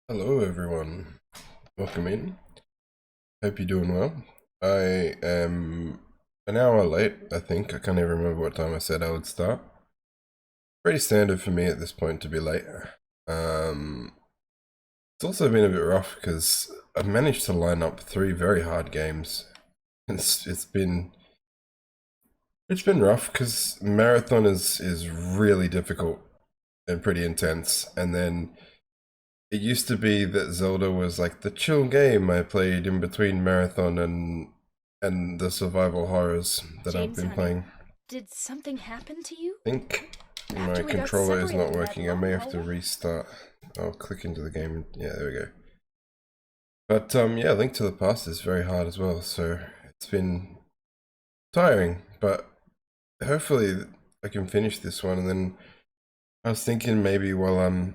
Hello everyone, welcome in. Hope you're doing well. I am an hour late, I think. I can't even remember what time I said I would start. Pretty standard for me at this point to be late. It's also been a bit rough because I've managed to line up 3 very hard games. It's been rough because marathon is really difficult and pretty intense, and then it used to be that Zelda was like the chill game I played in between marathon and the survival horrors that I've James, been honey, playing. did something happen to you? I think my After we got controller is not separated that working. I long may have to hallway? restart. I'll click into the game. Yeah, there we go. But yeah, Link to the Past is very hard as well, so it's been tiring, but hopefully I can finish this one. And then I was thinking maybe while I'm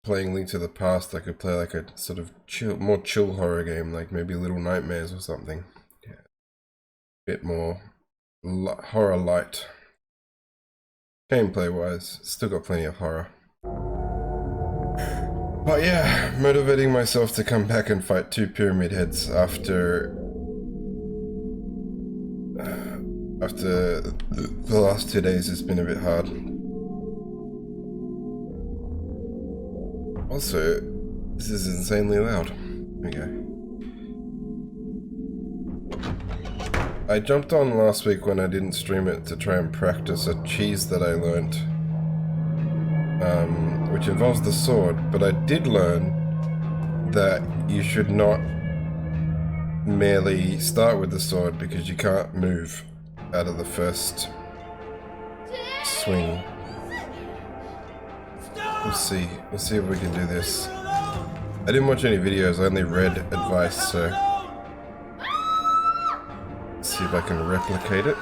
playing Link to the Past, I could play like a sort of more chill horror game, like maybe Little Nightmares or something. Yeah, bit more horror light. Gameplay wise, still got plenty of horror. But yeah, motivating myself to come back and fight 2 pyramid heads after the last 2 days has been a bit hard. Also, this is insanely loud. Okay. I jumped on last week when I didn't stream it to try and practice a cheese that I learned, which involves the sword, but I did learn that you should not merely start with the sword because you can't move out of the first swing. We'll see if we can do this. I didn't watch any videos, I only read advice, so let's see if I can replicate it.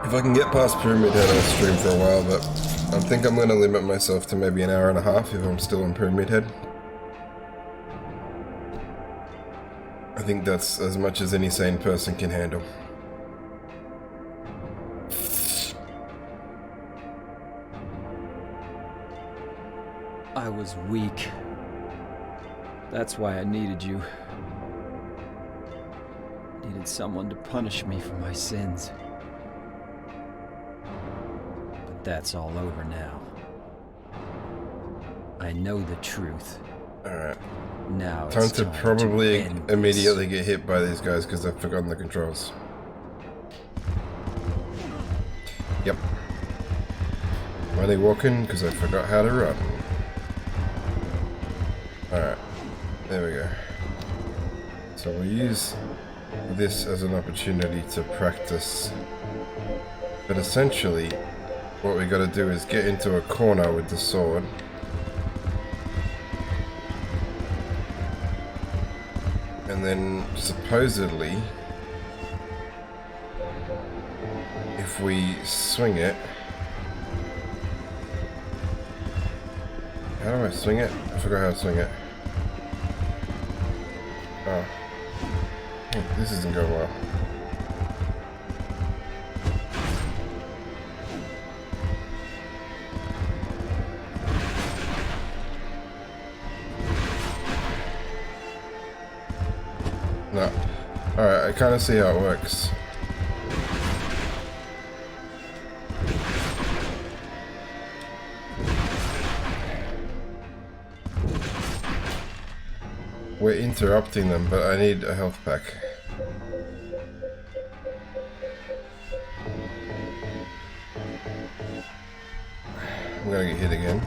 If I can get past Pyramid Head, I'll stream for a while, but I think I'm going to limit myself to maybe an hour and a half if I'm still on Pyramid Head. I think that's as much as any sane person can handle. I was weak. That's why I needed you. I needed someone to punish me for my sins. But that's all over now. I know the truth. Alright. Now Time it's to time probably to end immediately get hit by these guys because I've forgotten the controls. Yep. I'm only walking because I forgot how to run. Alright. There we go. So we'll use this as an opportunity to practice. But essentially, what we gotta do is get into a corner with the sword. And then, supposedly, if we swing it... How do I swing it? I forgot how to swing it. Oh. This isn't going well. No. Alright, I kind of see how it works. We're interrupting them, but I need a health pack. I'm gonna get hit again.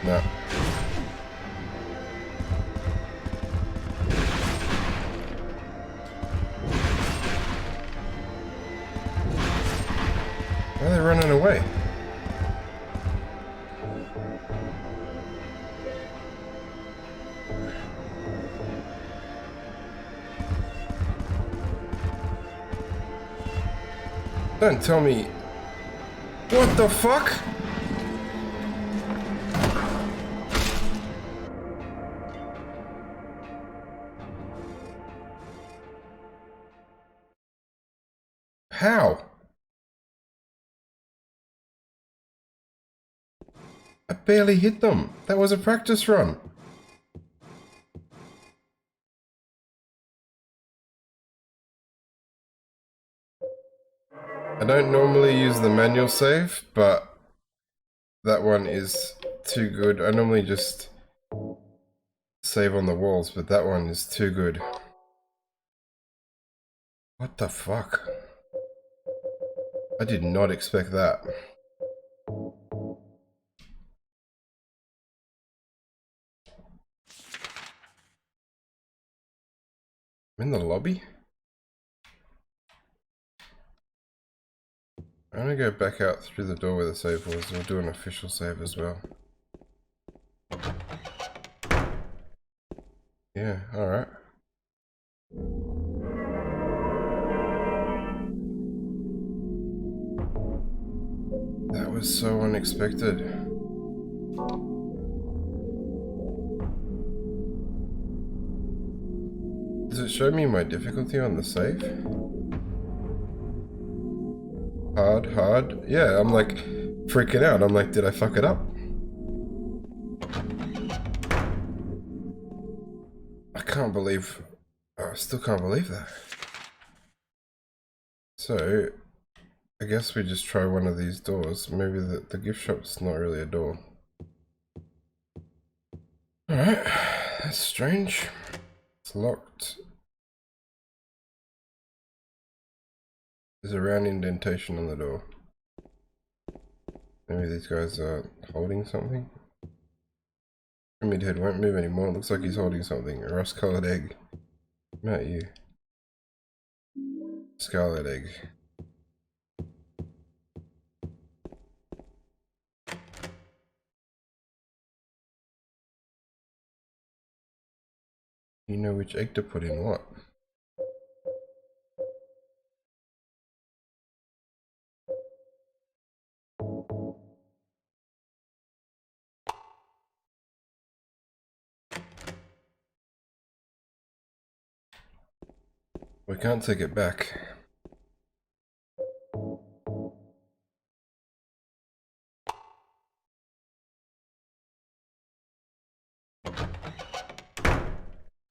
No. Why are they running away? Don't tell me... What the fuck? How? I barely hit them. That was a practice run. I don't normally use the manual save, but that one is too good. I normally just save on the walls, but that one is too good. What the fuck? I did not expect that. I'm in the lobby? I'm gonna go back out through the door where the save was. We'll do an official save as well. Yeah, alright. That was so unexpected. Does it show me my difficulty on the save? Hard. Yeah, I'm like freaking out. I'm like, did I fuck it up? I still can't believe that. So, I guess we just try one of these doors. Maybe the gift shop's not really a door. Alright, that's strange. It's locked. There's a round indentation on the door. Maybe these guys are holding something? Pyramid head won't move anymore. It looks like he's holding something. A rust-colored egg. Not you. Scarlet egg. You know which egg to put in what? We can't take it back.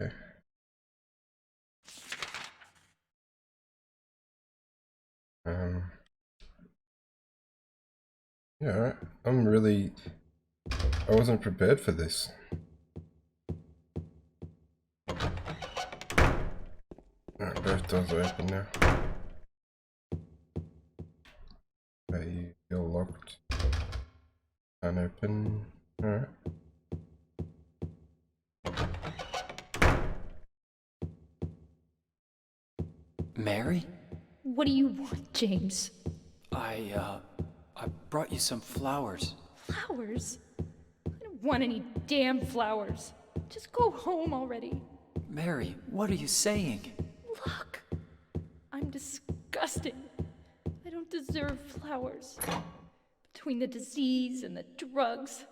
Okay. Yeah, alright. I wasn't prepared for this. Alright, both doors are open now. Okay, you're locked. Can't open. Alright. Mary? What do you want, James? I brought you some flowers. Flowers? I don't want any damn flowers. Just go home already. Mary, what are you saying? Look, I'm disgusting. I don't deserve flowers. Between the disease and the drugs.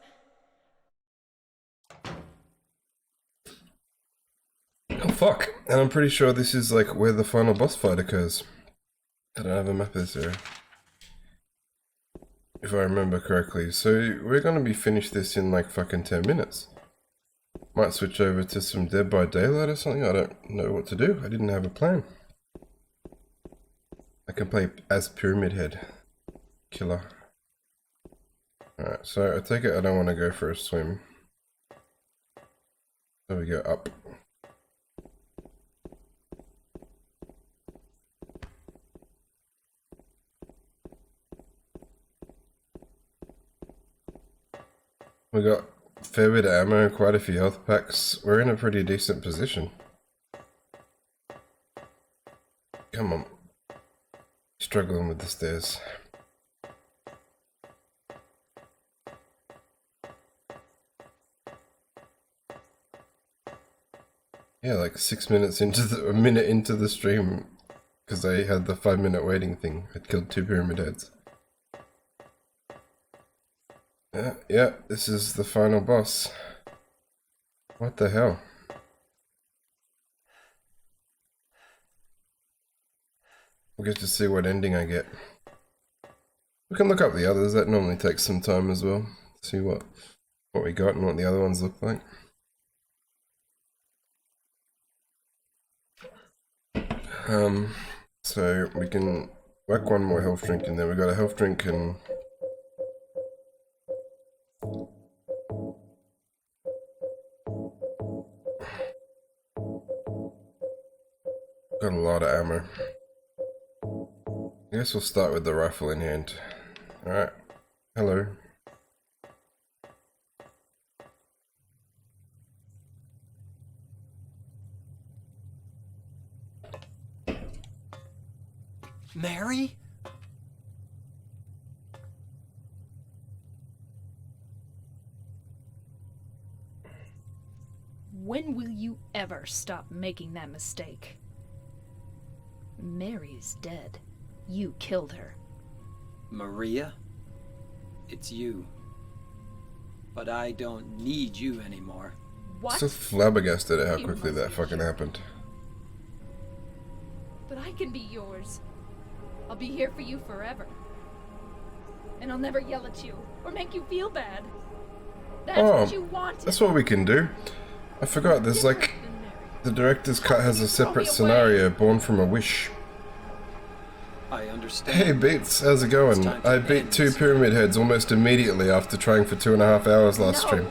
Oh fuck. And I'm pretty sure this is like where the final boss fight occurs. I don't have a map of this area. If I remember correctly. So we're gonna be finished this in like fucking 10 minutes. Might switch over to some Dead by Daylight or something. I don't know what to do. I didn't have a plan. I can play as Pyramid Head. Killer. Alright, so I take it I don't want to go for a swim. So we go up. We got a fair bit of ammo, quite a few health packs. We're in a pretty decent position. Come on. Struggling with the stairs. Yeah, like a minute into the stream, because I had the 5-minute waiting thing. I'd killed 2 pyramid heads. Yeah, this is the final boss. What the hell? We'll get to see what ending I get. We can look up the others. That normally takes some time as well. See what we got and what the other ones look like. So we can whack one more health drink in there. We got a health drink and got a lot of ammo. I guess we'll start with the rifle in hand. Alright. Hello. Mary? When will you ever stop making that mistake? Mary's dead. You killed her. Maria? It's you. But I don't need you anymore. What? Still flabbergasted at how You quickly must that be fucking joking. happened. But I can be yours. I'll be here for you forever. And I'll never yell at you or make you feel bad. That's what you wanted. That's what we can do. I forgot, there's like, Different than Mary. the director's cut has a separate scenario born from a wish. I understand. Hey Beats, how's it going? It's time to I beat end 2 this. pyramid heads almost immediately after trying for 2.5 hours last No, stream.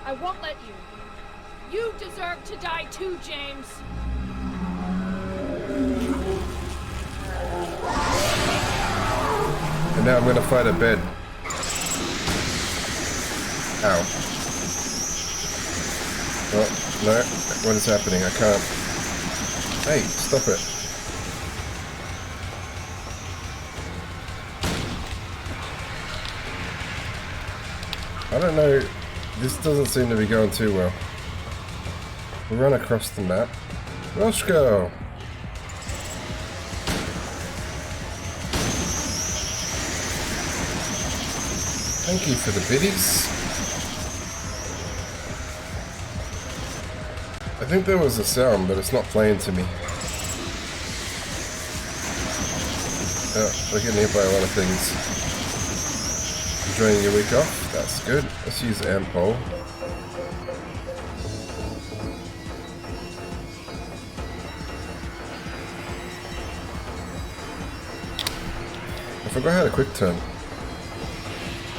I won't let you. You deserve to die too, James. And now I'm gonna fight a bed. Ow. Oh, no. What is happening? I can't. Hey, stop it. I don't know. This doesn't seem to be going too well. We run across the map. Roscoe! Thank you for the biddies. I think there was a sound, but it's not playing to me. Oh, we're getting hit by a lot of things. Enjoying your week off? That's good. Let's use Ampol. I forgot how to quick turn.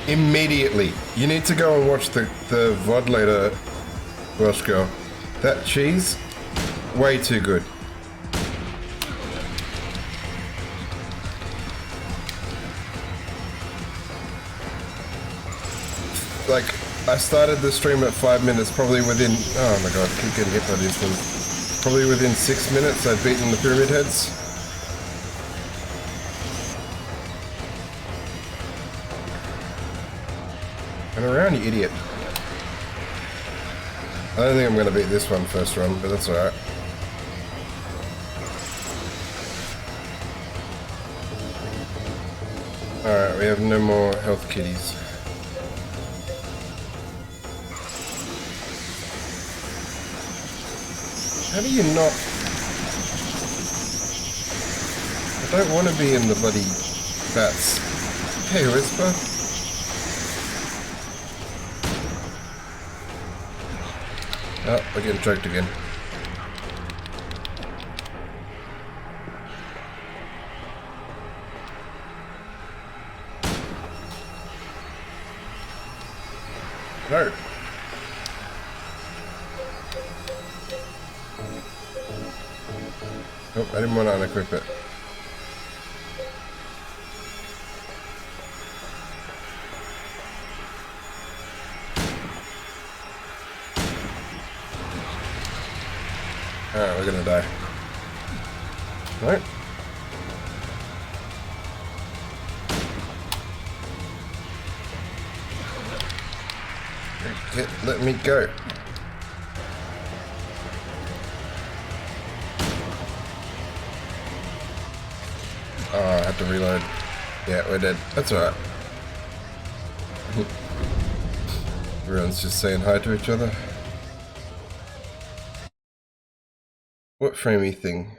Immediately. You need to go and watch the VOD later, Roscoe. That cheese, way too good. Like, I started the stream at 5 minutes, probably within, oh my god, I keep getting hit by these things. Probably within 6 minutes I'd beaten the pyramid heads. And around, you idiot. I don't think I'm going to beat this one first run, but that's alright. Alright, we have no more health kitties. How do you not... I don't want to be in the bloody bats. Hey, Whisper. Oh, we're getting choked again. No. Oh, I didn't want to unequip it. Alright, we're gonna die. Right? Let me go. Oh, I had to reload. Yeah, we're dead. That's alright. Everyone's just saying hi to each other. What framey thing?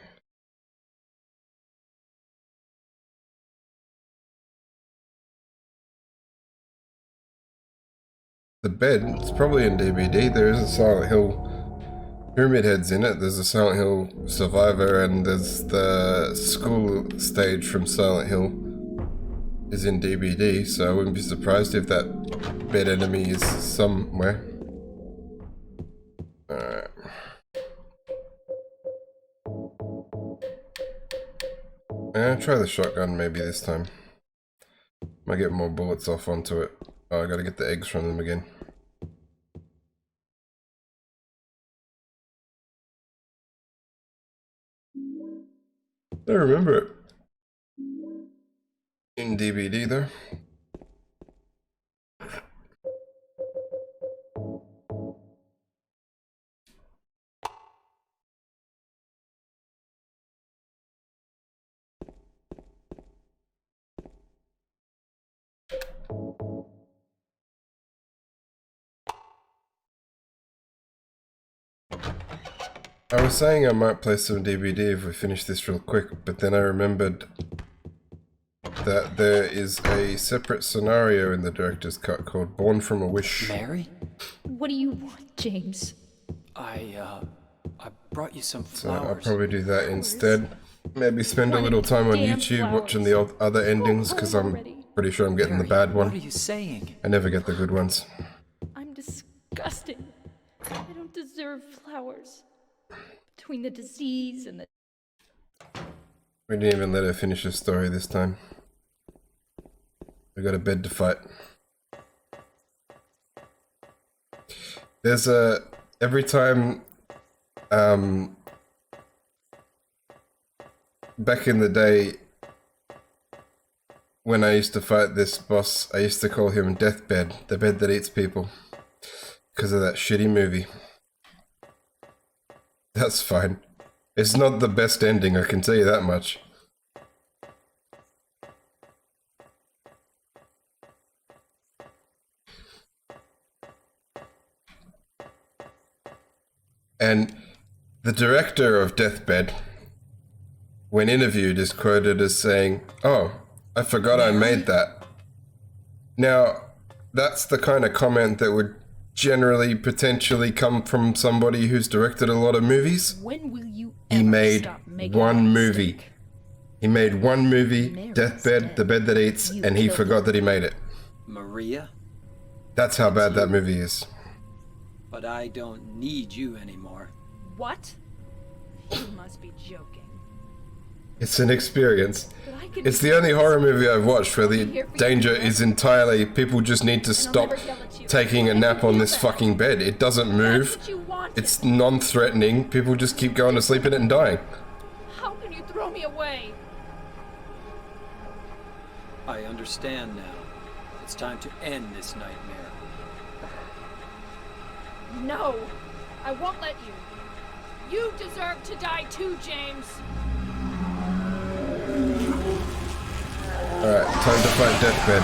the bed, it's probably in DVD. There is a Silent Hill Pyramid Head's in it. There's a Silent Hill Survivor, and there's the school stage from Silent Hill is in DVD, so I wouldn't be surprised if that bed enemy is somewhere. Alright. I'll try the shotgun maybe this time. Might get more bullets off onto it. Oh, I gotta get the eggs from them again. I remember it. In DVD though. I was saying I might play some DVD if we finish this real quick, but then I remembered that there is a separate scenario in the director's cut called Born from a Wish. Mary? What do you want, James? I brought you some So I'll flowers. probably do that instead. Maybe spend a little time on Damn YouTube flowers. watching the other endings, because I'm pretty sure I'm getting the Mary, bad what are one. you saying? I never get the good ones. I'm disgusting. I don't deserve flowers. Between the disease and the... We didn't even let her finish her story this time. We got a bed to fight. There's a... Every time... back in the day, when I used to fight this boss, I used to call him Deathbed, the bed that eats people. Because of that shitty movie. That's fine. It's not the best ending, I can tell you that much. And the director of Deathbed, when interviewed, is quoted as saying, "Oh, I forgot I made that." Now, that's the kind of comment that would generally potentially come from somebody who's directed a lot of movies. When will you He ever made stop making one that movie. mistake? He made one movie, Mary's Deathbed, dead. The Bed That Eats, You and he killed forgot that he made it. Maria? That's how bad that movie is. But I don't need you anymore. What? You must be joking. It's an experience. But I can It's the only horror movie I've watched where the here for you danger forever. is entirely people just need to stop never yell at you. taking a nap on this fucking bed. It doesn't That's move. what you wanted. It's non-threatening. People just keep going to sleep in it and dying. How can you throw me away? I understand now. It's time to end this nightmare. No, I won't let you. You deserve to die too, James. Alright, time to fight Deathbed.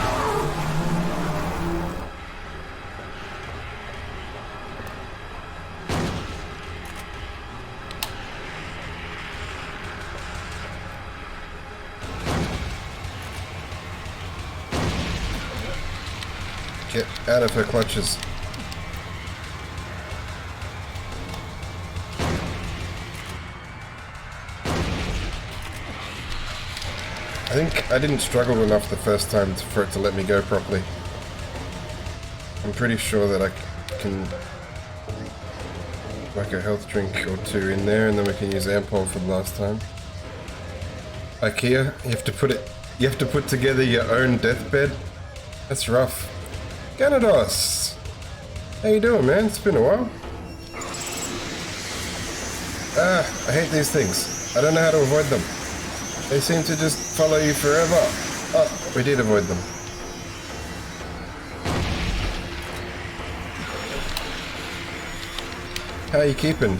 Get out of her clutches. I think I didn't struggle enough the first time for it to let me go properly. I'm pretty sure that I can like a health drink or two in there, and then we can use Ampol for the last time. IKEA, you have to put together your own deathbed. That's rough. Ganados! How you doing, man? It's been a while. Ah, I hate these things. I don't know how to avoid them. They seem to just follow you forever. Oh, we did avoid them. How are you keeping?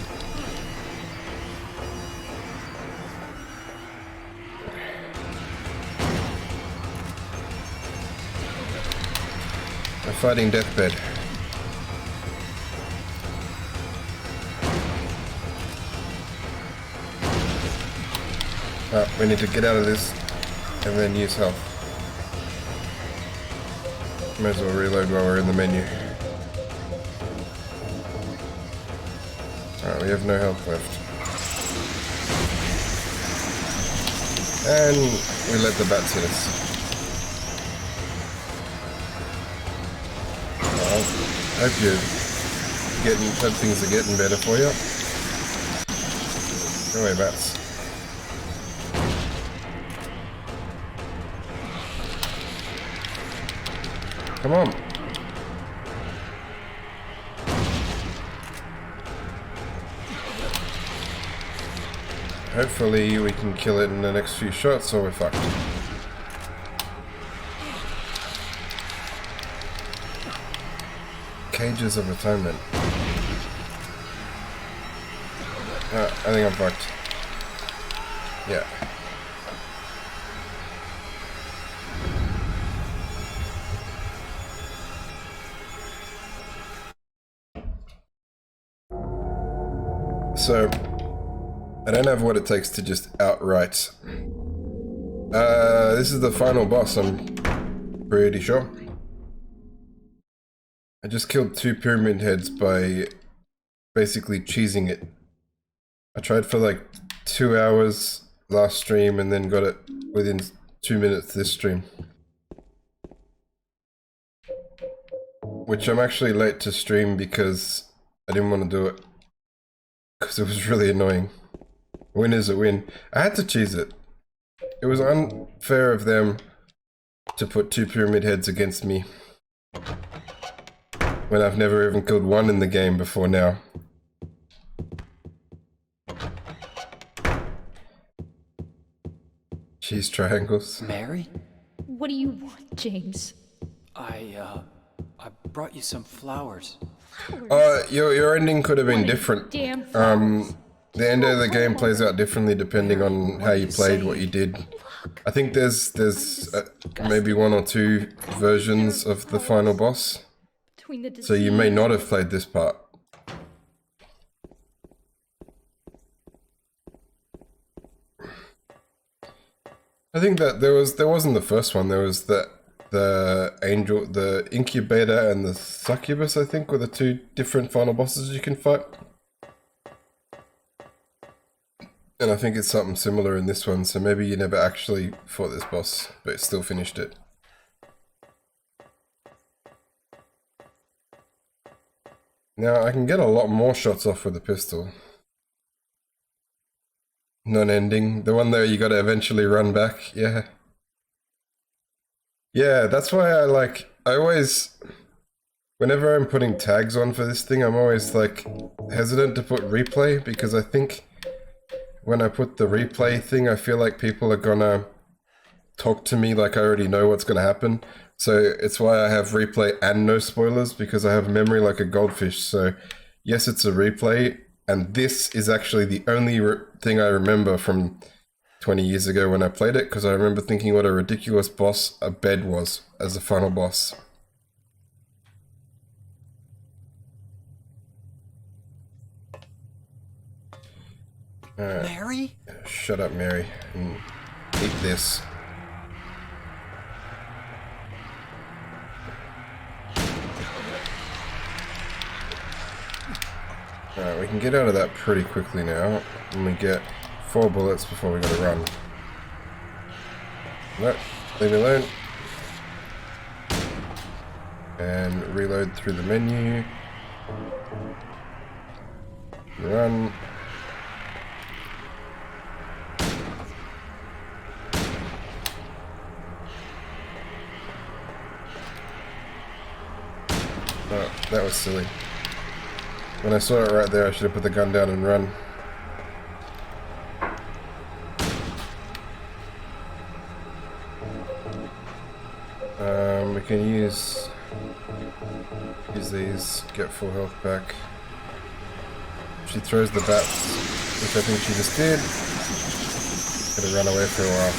I'm fighting Deathbed. Oh, we need to get out of this and then use health. Might as well reload while we're in the menu. we have no health left. And we let the bats hit us. Well, hope things are getting better for you. Go away, bats. Come on. Hopefully we can kill it in the next few shots or we're fucked. Cages of Atonement. I think I'm fucked. Yeah. So, I don't have what it takes to just outright. This is the final boss, I'm pretty sure. I just killed 2 pyramid heads by basically cheesing it. I tried for like 2 hours last stream and then got it within 2 minutes this stream. Which I'm actually late to stream because I didn't want to do it. Because it was really annoying. Win is a win. I had to cheese it. It was unfair of them to put 2 pyramid heads against me. When I've never even killed 1 in the game before now. Cheese triangles. Mary? What do you want, James? I brought you some flowers. Your ending could have been different. Damn. The end of the game plays out differently depending on how you played, what you did. I think there's maybe 1 or 2 versions of the final boss. So you may not have played this part. I think that there wasn't the first one. There was the angel, the incubator, and the succubus. I think were the 2 different final bosses you can fight. And I think it's something similar in this one. So maybe you never actually fought this boss, but still finished it. Now I can get a lot more shots off with a pistol. Non-ending. The one there you gotta eventually run back. Yeah. Yeah, that's why I always, whenever I'm putting tags on for this thing, I'm always like hesitant to put replay because I think when I put the replay thing, I feel like people are gonna talk to me like I already know what's gonna happen. So it's why I have replay and no spoilers, because I have memory like a goldfish. So yes, it's a replay, and this is actually the only thing I remember from 20 years ago when I played it, because I remember thinking what a ridiculous boss a bed was as the final boss. Mary? Shut up, Mary, and eat this. Alright, we can get out of that pretty quickly now, and we get 4 bullets before we gotta run. No, leave me alone. And reload through the menu. Run. Oh, that was silly. When I saw it right there, I should have put the gun down and run. We can use these, get full health back. She throws the bats, which I think she just did. Gonna run away for a while.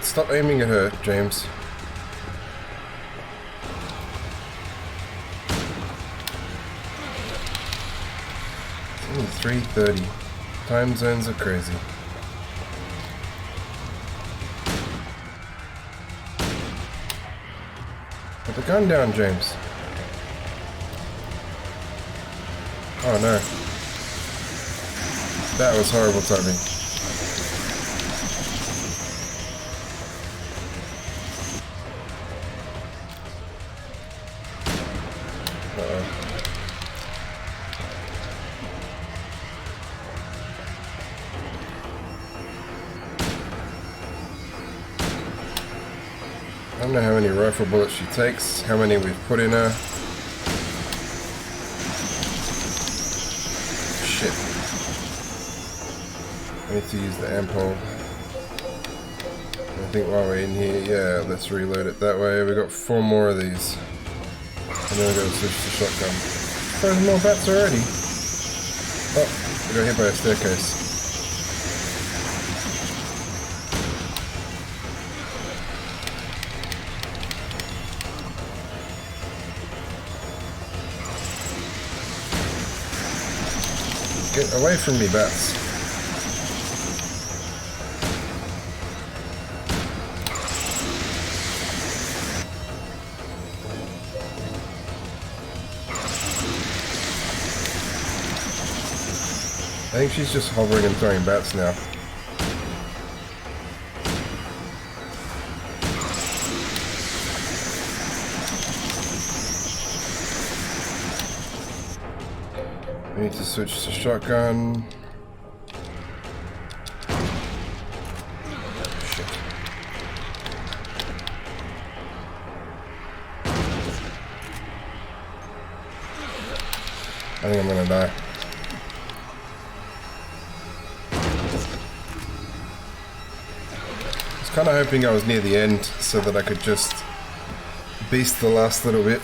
Stop aiming at her, James. It's only 3:30. Time zones are crazy. gun down, James. Oh no. That was horrible timing. Uh-oh. I don't know how many rifle bullets she takes, how many we've put in her. Shit. I need to use the ampule. I think while we're in here, yeah, let's reload it that way. We got 4 more of these. And then we gotta switch to shotgun. There's more bats already. Oh, we got hit by a staircase. Get away from me, bats. I think she's just hovering and throwing bats now. We need to switch to shotgun. Shit. I think I'm gonna die. I was kind of hoping I was near the end so that I could just beast the last little bit.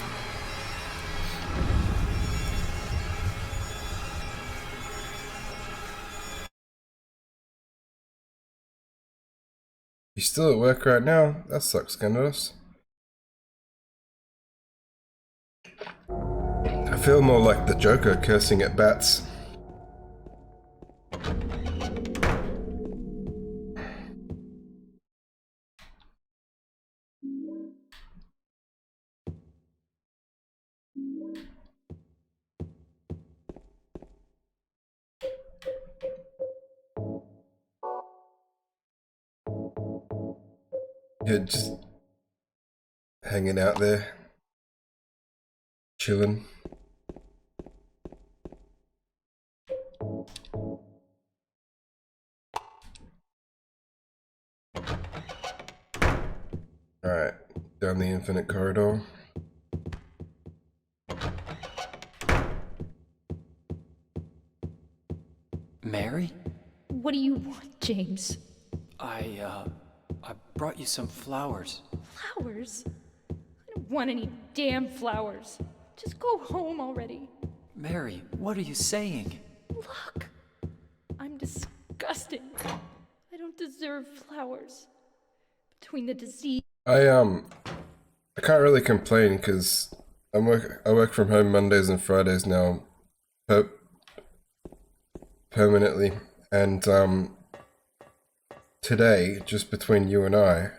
You still at work right now? That sucks, Gandos. I feel more like the Joker cursing at bats. Yeah, just hanging out there, chilling. Alright, down the infinite corridor. Mary? What do you want, James? I brought you some flowers. Flowers? I don't want any damn flowers. Just go home already. Mary, what are you saying? Look, I'm disgusting. I don't deserve flowers. Between the disease. I can't really complain because I work from home Mondays and Fridays now, permanently, and today, just between you and I,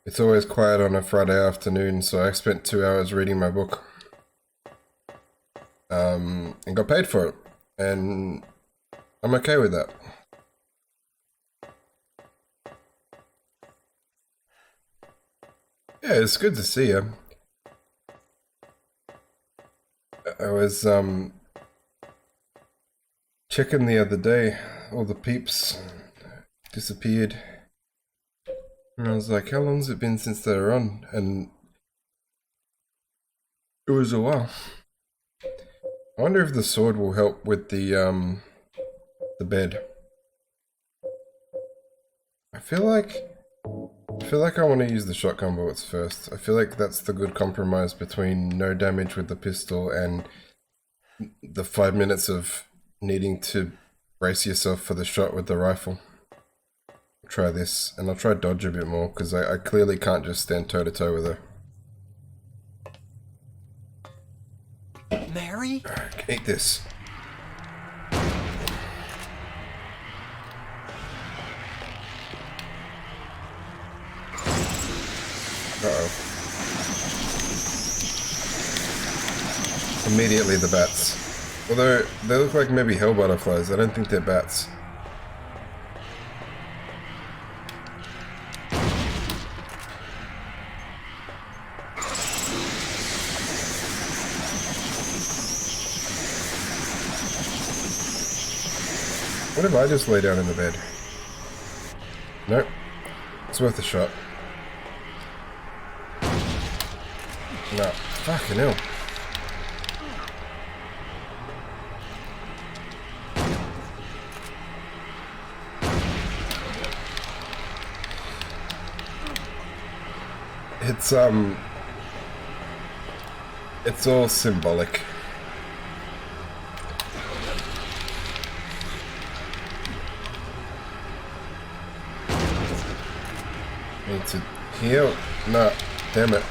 it's always quiet on a Friday afternoon, so I spent 2 hours reading my book, and got paid for it, and I'm okay with that. Yeah, it's good to see you. I was checking the other day, all the peeps disappeared. And I was like, how long's it been since they were on? And it was a while. I wonder if the sword will help with the bed. I feel like I want to use the shotgun bullets first. I feel like that's the good compromise between no damage with the pistol and the 5 minutes of needing to brace yourself for the shot with the rifle. I'll try this, and I'll try dodge a bit more, because I clearly can't just stand toe to toe with her. Mary? Eat this. Uh-oh. Immediately the bats. Although, they look like maybe hell butterflies. I don't think they're bats. What if I just lay down in the bed? Nope. It's worth a shot. No. Fucking hell. It's all symbolic. Need to heal. No, damn it.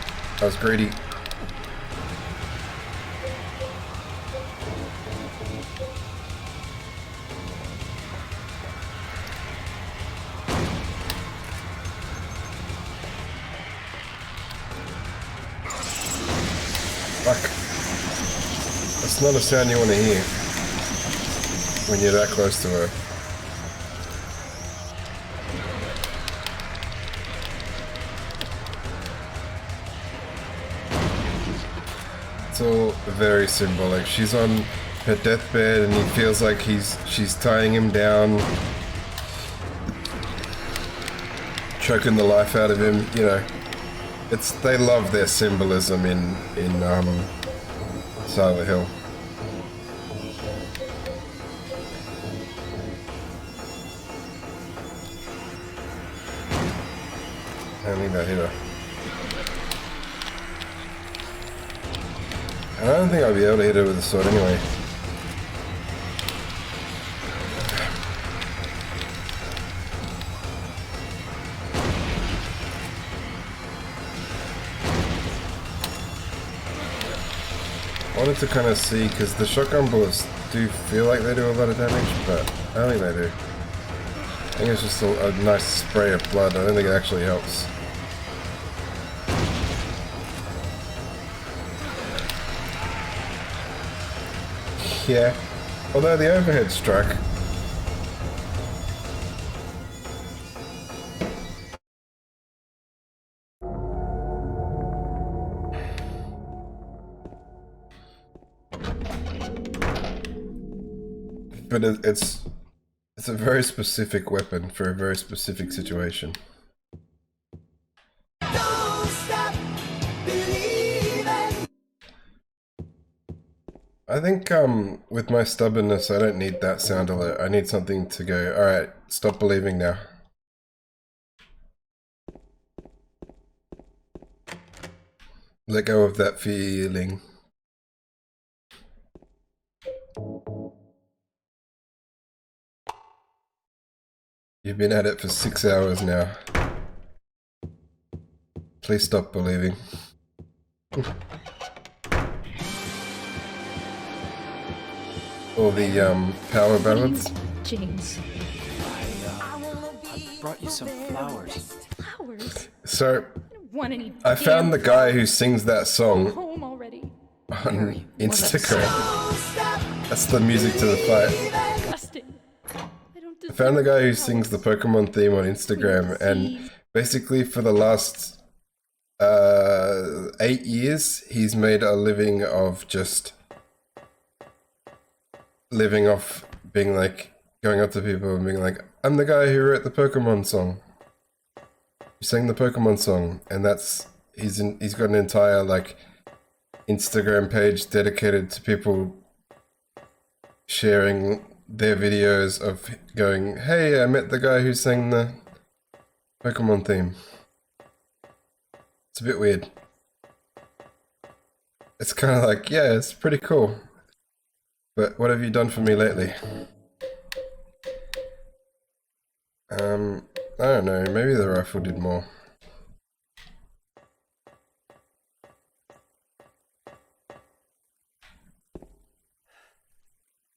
I was greedy. Fuck. That's not a sound you want to hear when you're that close to her. It's all very symbolic. She's on her deathbed and he feels like she's tying him down, choking the life out of him, you know. They love their symbolism in Silent Hill. I don't think that hit her. I don't think I'll be able to hit her with a sword anyway. I wanted to kind of see, because the shotgun bullets do feel like they do a lot of damage, but I don't think they do. I think it's just a nice spray of blood. I don't think it actually helps. Yeah, although the overhead strike. But it's a very specific weapon for a very specific situation. Don't stop believing. I think with my stubbornness, I don't need that sound alert. I need something to go, alright, stop believing now. Let go of that feeling. You've been at it for 6 hours now. Please stop believing. All the power ballads. James. I brought you some flowers. Flowers? So, I don't want any I found the damn guy who sings that flowers. song Home already. on Instagram. Don't stop That's the music to the fight. Disgusting. I don't I found the guy who deserve sings the flowers. Pokemon theme on Instagram, and basically for the last 8 years, he's made a living of just living off being like, going up to people and being like, I'm the guy who wrote the Pokemon song. He sang the Pokemon song, and he's got an entire like Instagram page dedicated to people sharing their videos of going, hey, I met the guy who sang the Pokemon theme. It's a bit weird. It's kind of like, yeah, it's pretty cool. But what have you done for me lately? I don't know, maybe the rifle did more.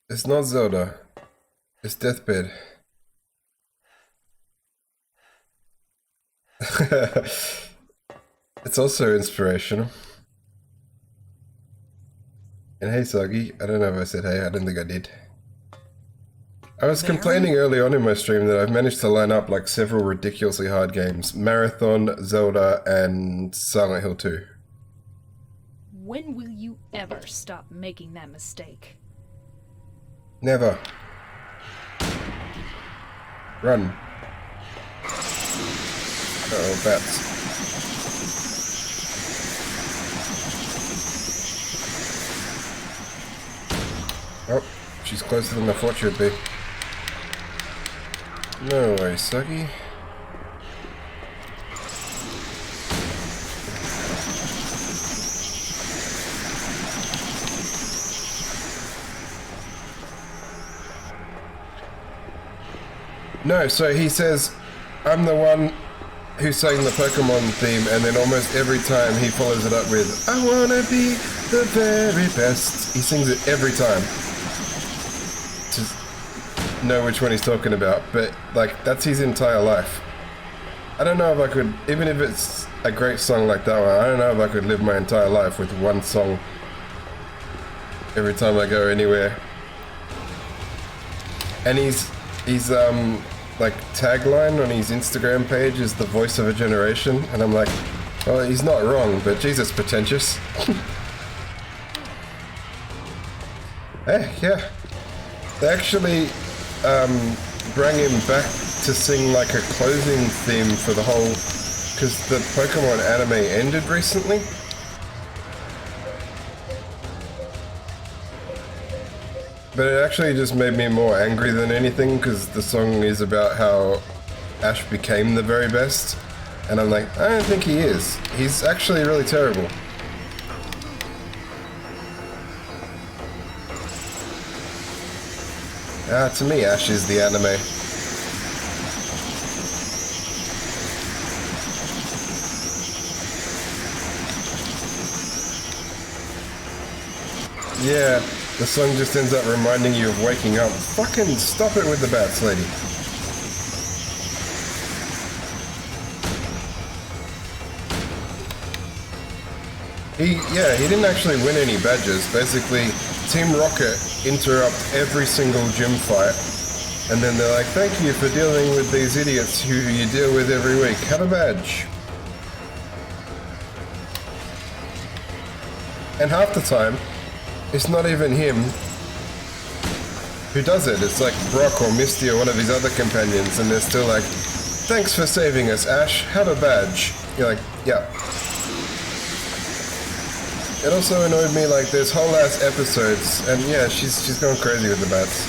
It's not Zelda. It's Deathbed. It's also inspirational. And hey, Soggy. I don't know if I said hey. I don't think I did. I was Mary? complaining early on in my stream that I've managed to line up like several ridiculously hard games. Marathon, Zelda, and Silent Hill 2. When will you ever stop making that mistake? Never. Run. Uh-oh, bats. Oh, she's closer than I thought she would be. No way, Suggy. No, so he says, I'm the one who sang the Pokemon theme, and then almost every time he follows it up with, I wanna be the very best. He sings it every time. To know which one he's talking about, but like, that's his entire life. I don't know if I could, even if it's a great song like that one, I don't know if I could live my entire life with one song every time I go anywhere. And he's like tagline on his Instagram page is the voice of a generation, and I'm like, well, he's not wrong, but Jesus, pretentious. Hey, yeah. They actually bring him back to sing like a closing theme for the whole, because the Pokemon anime ended recently. But it actually just made me more angry than anything, because the song is about how Ash became the very best. And I'm like, I don't think he is. He's actually really terrible. To me, Ash is the anime. Yeah, the song just ends up reminding you of waking up. Fucking stop it with the bats, lady. He didn't actually win any badges. Basically, Team Rocket interrupt every single gym fight, and then they're like, thank you for dealing with these idiots who you deal with every week. Have a badge. And half the time, it's not even him who does it. It's like Brock or Misty or one of his other companions, and they're still like, thanks for saving us, Ash. Have a badge. You're like, yeah. It also annoyed me, like, there's whole ass episodes, and yeah, she's going crazy with the bats.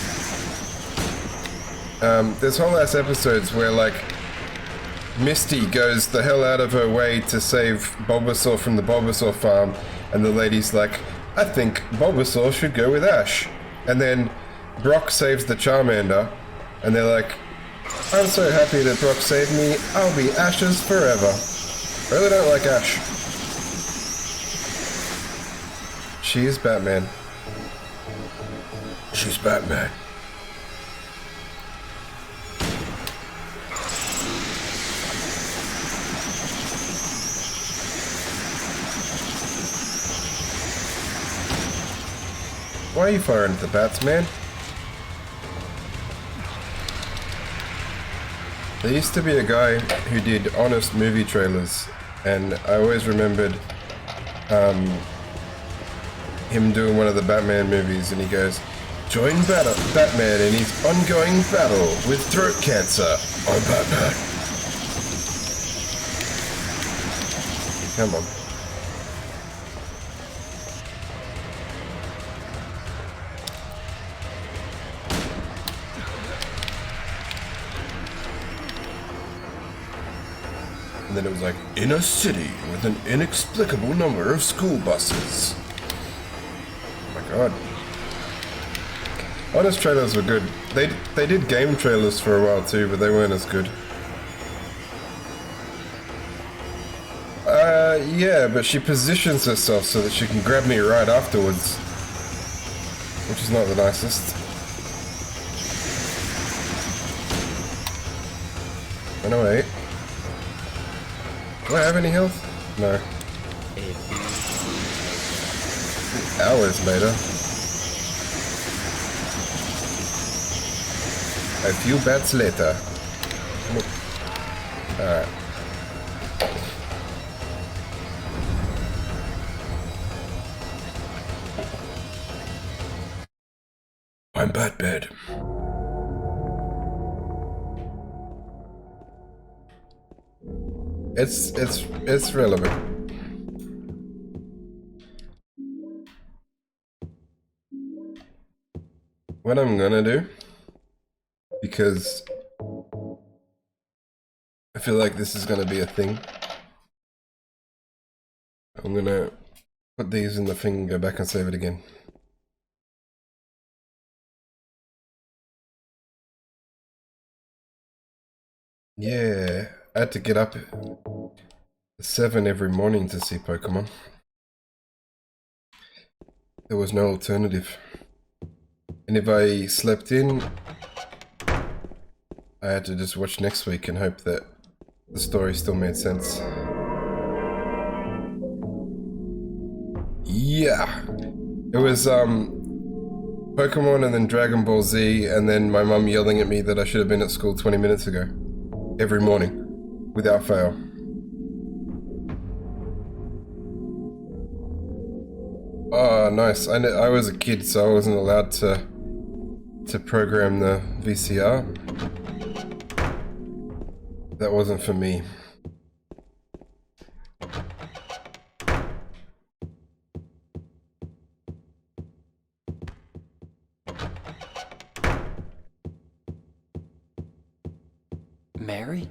There's whole ass episodes where, like, Misty goes the hell out of her way to save Bulbasaur from the Bulbasaur farm, and the lady's like, I think Bulbasaur should go with Ash. And then Brock saves the Charmander, and they're like, I'm so happy that Brock saved me, I'll be Ash's forever. I really don't like Ash. She is Batman. She's Batman. Why are you firing at the bats, man? There used to be a guy who did honest movie trailers, and I always remembered him doing one of the Batman movies, and he goes, join Batman in his ongoing battle with throat cancer. I'm Batman. Come on. And then it was like, in a city with an inexplicable number of school buses. Oh my god. Honest trailers were good. They did game trailers for a while too, but they weren't as good. Yeah, but she positions herself so that she can grab me right afterwards. Which is not the nicest. Run away. Do I have any health? No. Hours later. A few bats later. Alright. I'm Batbed. It's relevant. What I'm gonna do, because I feel like this is gonna be a thing, I'm gonna put these in the thing and go back and save it again. Yeah, I had to get up at 7 every morning to see Pokemon. There was no alternative. And if I slept in, I had to just watch next week and hope that the story still made sense. Yeah! It was, Pokemon and then Dragon Ball Z, and then my mum yelling at me that I should have been at school 20 minutes ago. Every morning. Without fail. Oh, nice. I was a kid, so I wasn't allowed to program the VCR. That wasn't for me. Mary?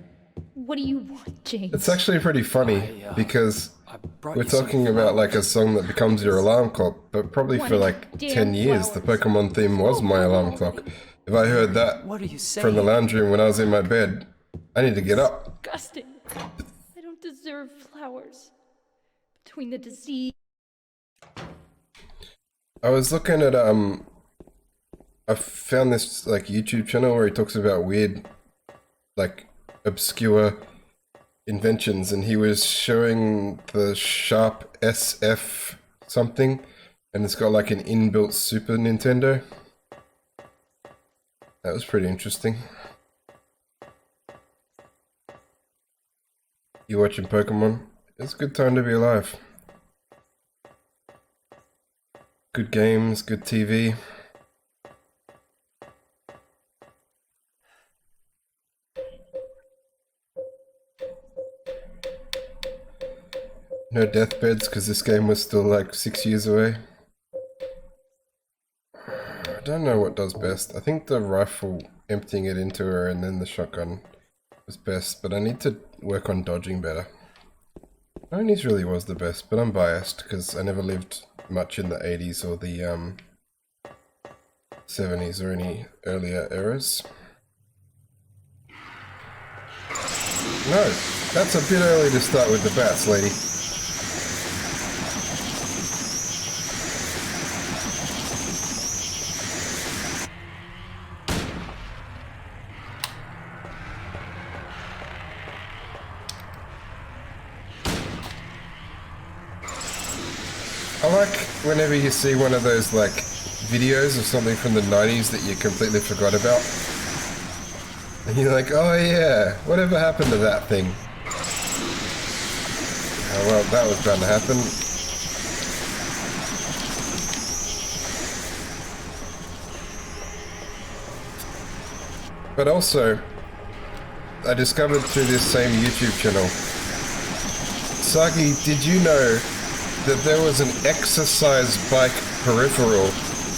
What do you want, James? It's actually pretty funny because I brought we're you some talking about like a flowers. song that becomes your alarm clock, but probably for like Damn 10 years the flowers. Pokemon theme was my alarm clock. If I heard that What are you saying? from the lounge room when I was in my bed, I need to get up. Disgusting. I don't deserve flowers. Between the disease. I was looking at I found this like YouTube channel where he talks about weird, like obscure inventions, and he was showing the Sharp SF something, and it's got like an inbuilt Super Nintendo. That was pretty interesting. You watching Pokemon? It's a good time to be alive. Good games, good TV. No deathbeds because this game was still like 6 years away. I don't know what does best. I think the rifle, emptying it into her, and then the shotgun was best, but I need to work on dodging better. Ponies really was the best, but I'm biased because I never lived much in the 80s or the 70s or any earlier eras. No, that's a bit early to start with the bats, lady. I like whenever you see one of those like videos of something from the 90s that you completely forgot about. And you're like, oh yeah, whatever happened to that thing? Oh well, that was bound to happen. But also, I discovered through this same YouTube channel, Sagi, did you know that there was an exercise bike peripheral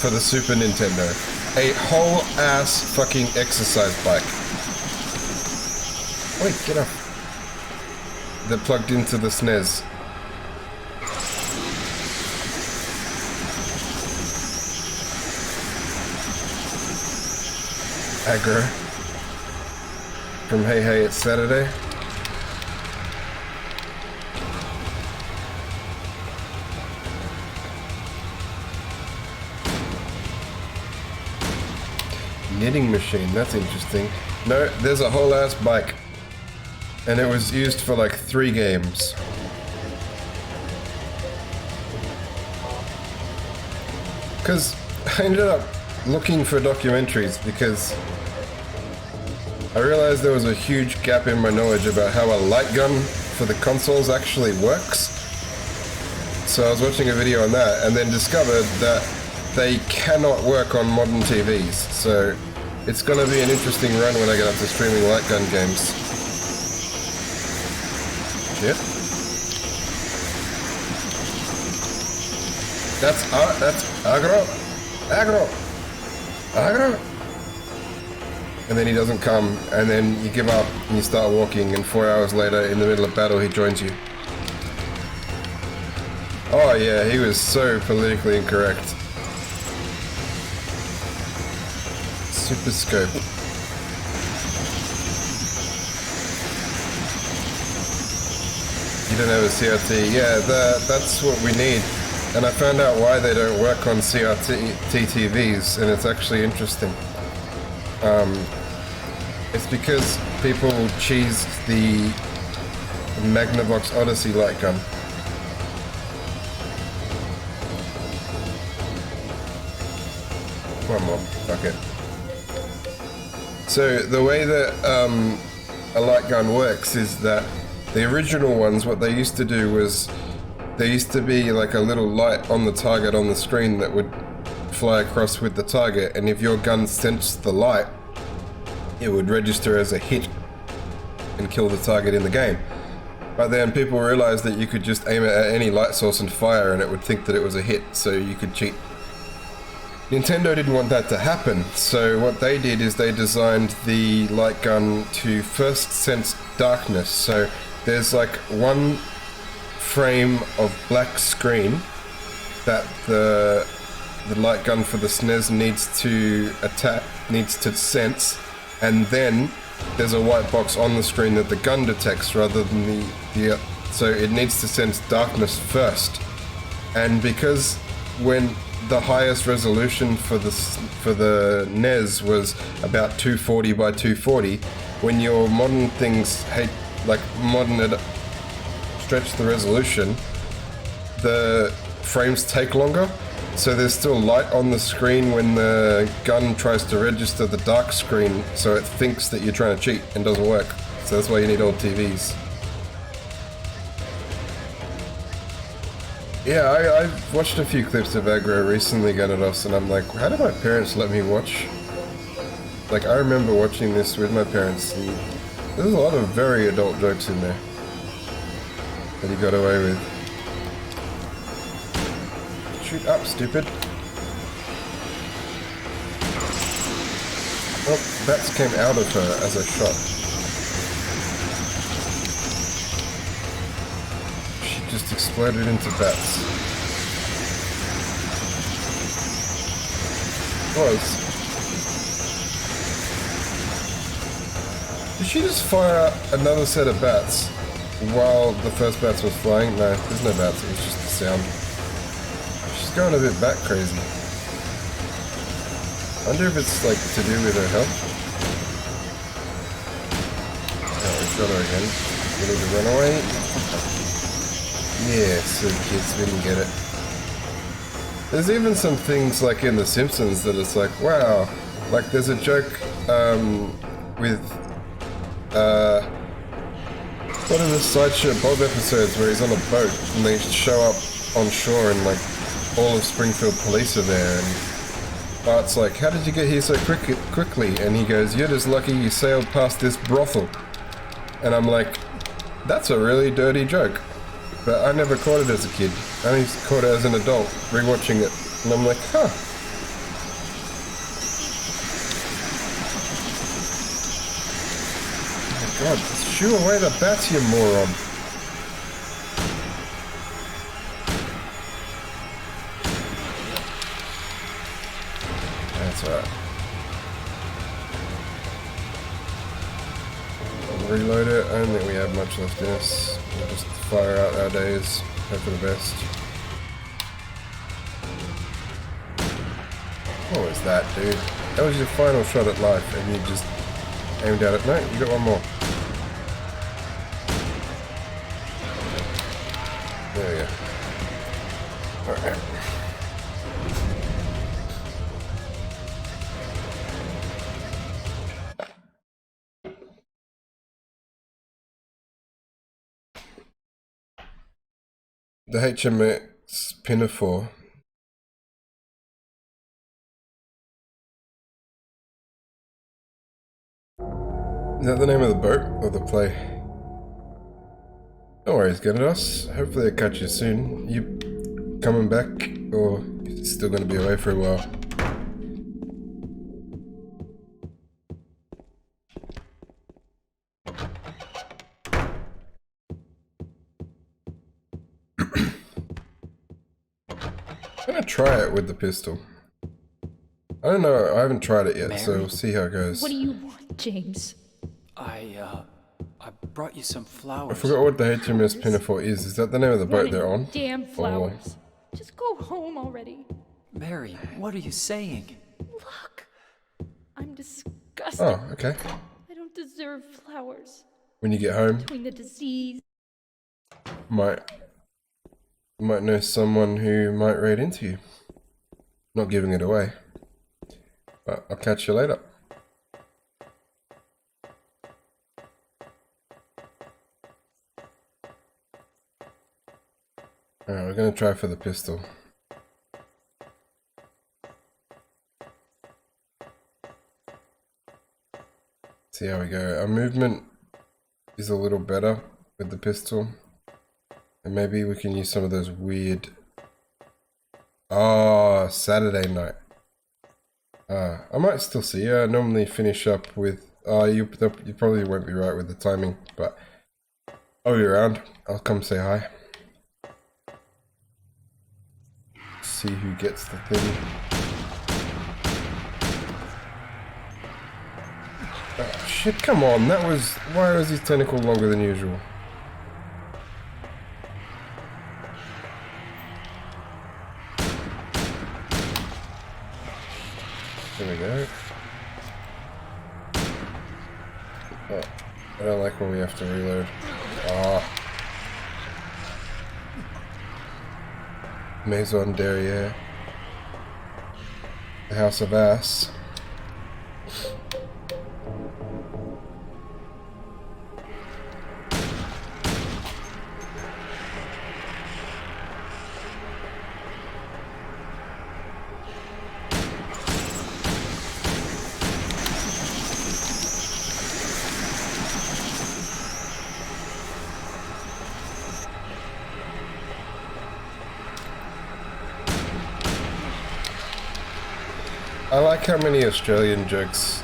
for the Super Nintendo? A whole ass fucking exercise bike. Wait, get up. That plugged into the SNES. Aggro. From Hey Hey It's Saturday. Knitting machine, that's interesting. No, there's a whole ass bike. And it was used for like 3 games. Because I ended up looking for documentaries because I realized there was a huge gap in my knowledge about how a light gun for the consoles actually works. So I was watching a video on that and then discovered that they cannot work on modern TVs. So it's going to be an interesting run when I get up to streaming light gun games. Shit. That's aggro. Aggro. Aggro. And then he doesn't come, and then you give up and you start walking, and 4 hours later in the middle of battle he joins you. Oh yeah, he was so politically incorrect. Super scope. You don't have a CRT. Yeah, that's what we need. And I found out why they don't work on CRT TVs, and it's actually interesting. It's because people cheesed the Magnavox Odyssey light gun. One more, fuck it. So the way that a light gun works is that the original ones, what they used to do was there used to be like a little light on the target on the screen that would fly across with the target, and if your gun sensed the light, it would register as a hit and kill the target in the game. But then people realized that you could just aim it at any light source and fire and it would think that it was a hit, so you could cheat. Nintendo didn't want that to happen, so what they did is they designed the light gun to first sense darkness. So there's like one frame of black screen that the light gun for the SNES needs to sense, and then there's a white box on the screen that the gun detects rather than the so it needs to sense darkness first. And because when the highest resolution for the NES was about 240 by 240, when your modern things stretch the resolution, the frames take longer, so there's still light on the screen when the gun tries to register the dark screen, so it thinks that you're trying to cheat and doesn't work. So that's why you need old TVs. Yeah, I've watched a few clips of Aggro recently, Gyarados, and I'm like, how did my parents let me watch? Like, I remember watching this with my parents, and there's a lot of very adult jokes in there that he got away with. Shoot up, stupid. Oh, bats came out of her as I shot. She just exploded into bats. Close. Did she just fire another set of bats while the first bats was flying? No, there's no bats, it was just the sound. She's going a bit bat crazy. I wonder if it's like to do with her health. Oh, we've got her again. We need to run away. Yeah, so kids, we didn't get it. There's even some things like in The Simpsons that it's like, wow. Like there's a joke with one of the Sideshow Bob episodes where he's on a boat and they show up on shore and like all of Springfield police are there, and Bart's like, how did you get here so quickly? And he goes, you're just lucky you sailed past this brothel. And I'm like, that's a really dirty joke. But I never caught it as a kid. I only caught it as an adult, rewatching it. And I'm like, huh. Oh my god, shoo away the bats, you moron. That's alright. I'll reload it. I don't think we have much left in us. We'll just fire out our days. Hope for the best. What was that, dude? That was your final shot at life, and you just aimed at it. No, you got one more. There we go. Alright. The HMS Pinafore. Is that the name of the boat or the play? No worries, Gyarados. Hopefully I'll catch you soon. You coming back, or you still going to be away for a while? I'm gonna try it with the pistol. I don't know, I haven't tried it yet, so Mary? we'll see how it goes. What do you want, James? I brought you some flowers. I forgot what the HMS Pinafore is. Is that the name of the boat Running they're on? Damn flowers. Just go home already. Mary, what are you saying? Look. I'm disgusted. Oh, okay. I don't deserve flowers. When you get home, Between the disease. might know someone who might read into you. Not giving it away. But I'll catch you later. Alright, we're gonna try for the pistol. See how we go. Our movement is a little better with the pistol. And maybe we can use some of those weird... Oh, Saturday night. I might still see you. I normally finish up with... you probably won't be right with the timing, but I'll be around. I'll come say hi. See who gets the thing. Oh shit, come on. That was... Why was his tentacle longer than usual? There we go. Oh, I don't like when we have to reload. Ah. Maison Derriere. The House of Ass. I like how many Australian jokes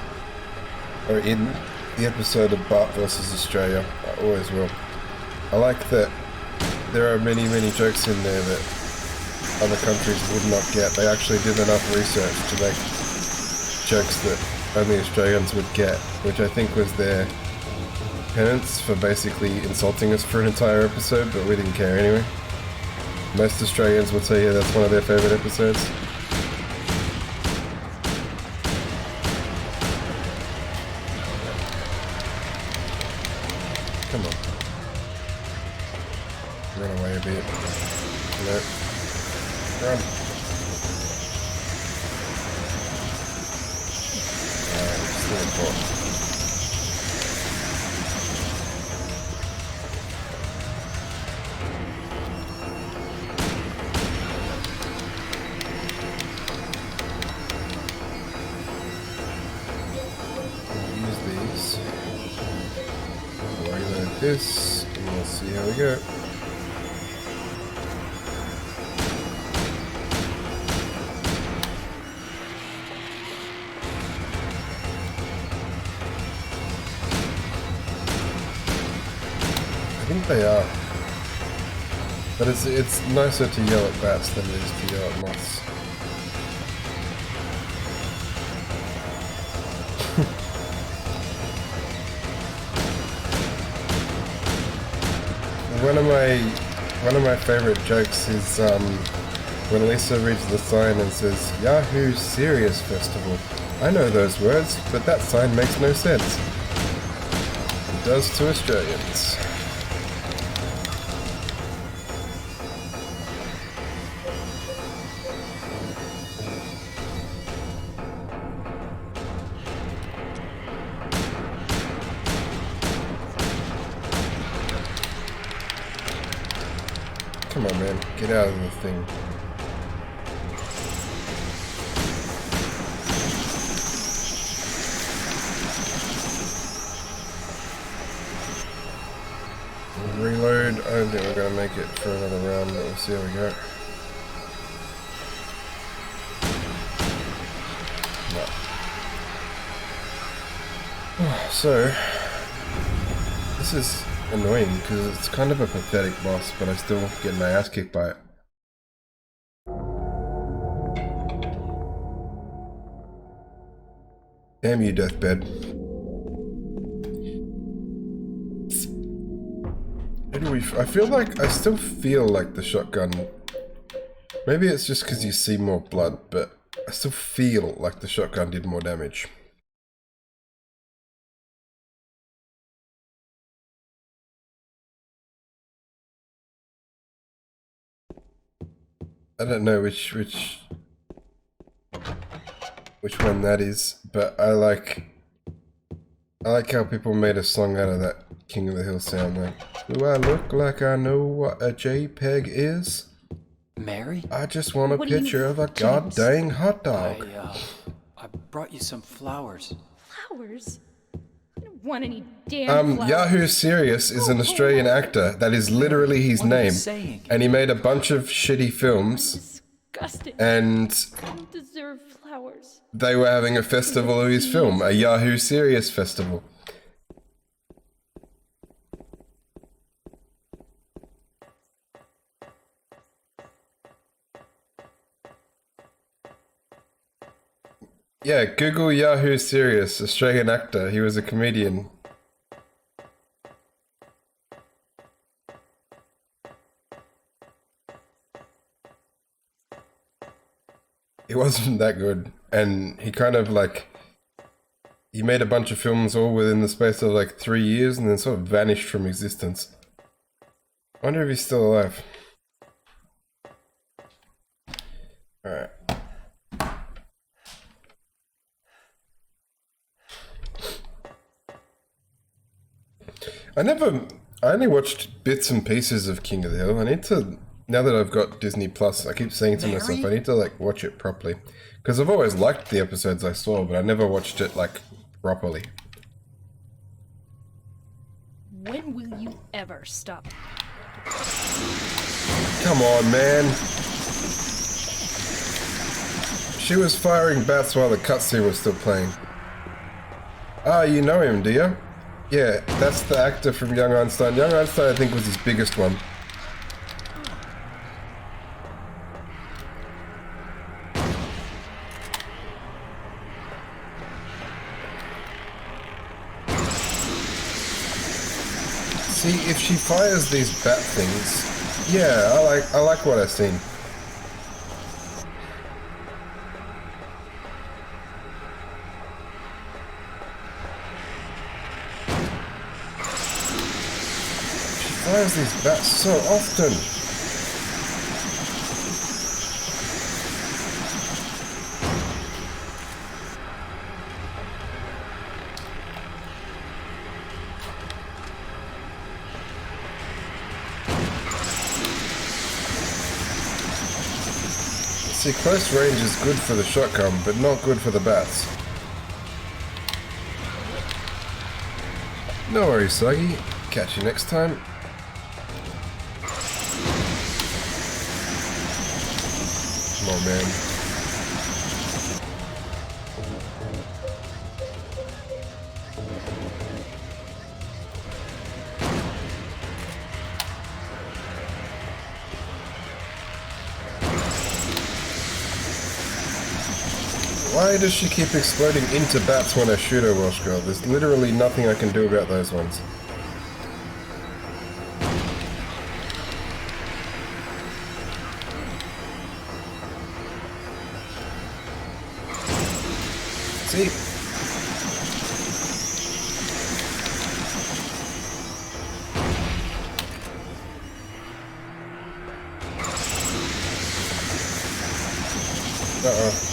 are in the episode of Bart vs. Australia. I always will. I like that there are many jokes in there that other countries would not get. They actually did enough research to make jokes that only Australians would get, which I think was their penance for basically insulting us for an entire episode, but we didn't care anyway. Most Australians will tell you that's one of their favourite episodes. Come on. Run away a bit. Nope. Run. Still caught. Use these. Reload this, and we'll see how we go. I think they are. But it's nicer to yell at bats than it is to yell at moths. One of my favorite jokes is when Lisa reads the sign and says, "Yahoo Serious Festival." I know those words, but that sign makes no sense. It does to Australians. Come on, on, man. Get out of the thing. Reload. I don't think we're going to make it for another round, but we'll see how we go. No. So, this is annoying because it's kind of a pathetic boss, but I still get my ass kicked by it. Damn you, Deathbed. Anyway, I feel like I still feel like the shotgun. Maybe it's just because you see more blood, but I still feel like the shotgun did more damage. I don't know which one that is, but I like how people made a song out of that King of the Hill sound. Like, do I look like I know what a JPEG is? Mary? I just want a What do you- picture of a James? goddamn hot dog. I brought you some flowers. Flowers? I don't want any damn flowers. Yahoo Serious is an Australian actor. That is literally his What are you name. saying? And he made a bunch of shitty films, Disgusting. and I don't deserve flowers. they were having a festival of his film, a Yahoo Serious festival. Yeah, Google Yahoo Serious, Australian actor. He was a comedian. He wasn't that good, and he kind of like, he made a bunch of films all within the space of like 3 years and then sort of vanished from existence. I wonder if he's still alive. Alright. I only watched bits and pieces of King of the Hill. I need to, now that I've got Disney Plus, I keep saying to myself, I need to like watch it properly. Because I've always liked the episodes I saw, but I never watched it like properly. When will you ever stop? Come on, man. She was firing bats while the cutscene was still playing. Ah, you know him, do you? Yeah, that's the actor from Young Einstein. Young Einstein, I think, was his biggest one. See, if she fires these bat things, yeah, I like what I've seen. Why is these bats so often? See, close range is good for the shotgun, but not good for the bats. No worries, Sagi. Catch you next time. Come on, man. Why does she keep exploding into bats when I shoot her, Welsh Girl? There's literally nothing I can do about those ones. See? Uh-oh.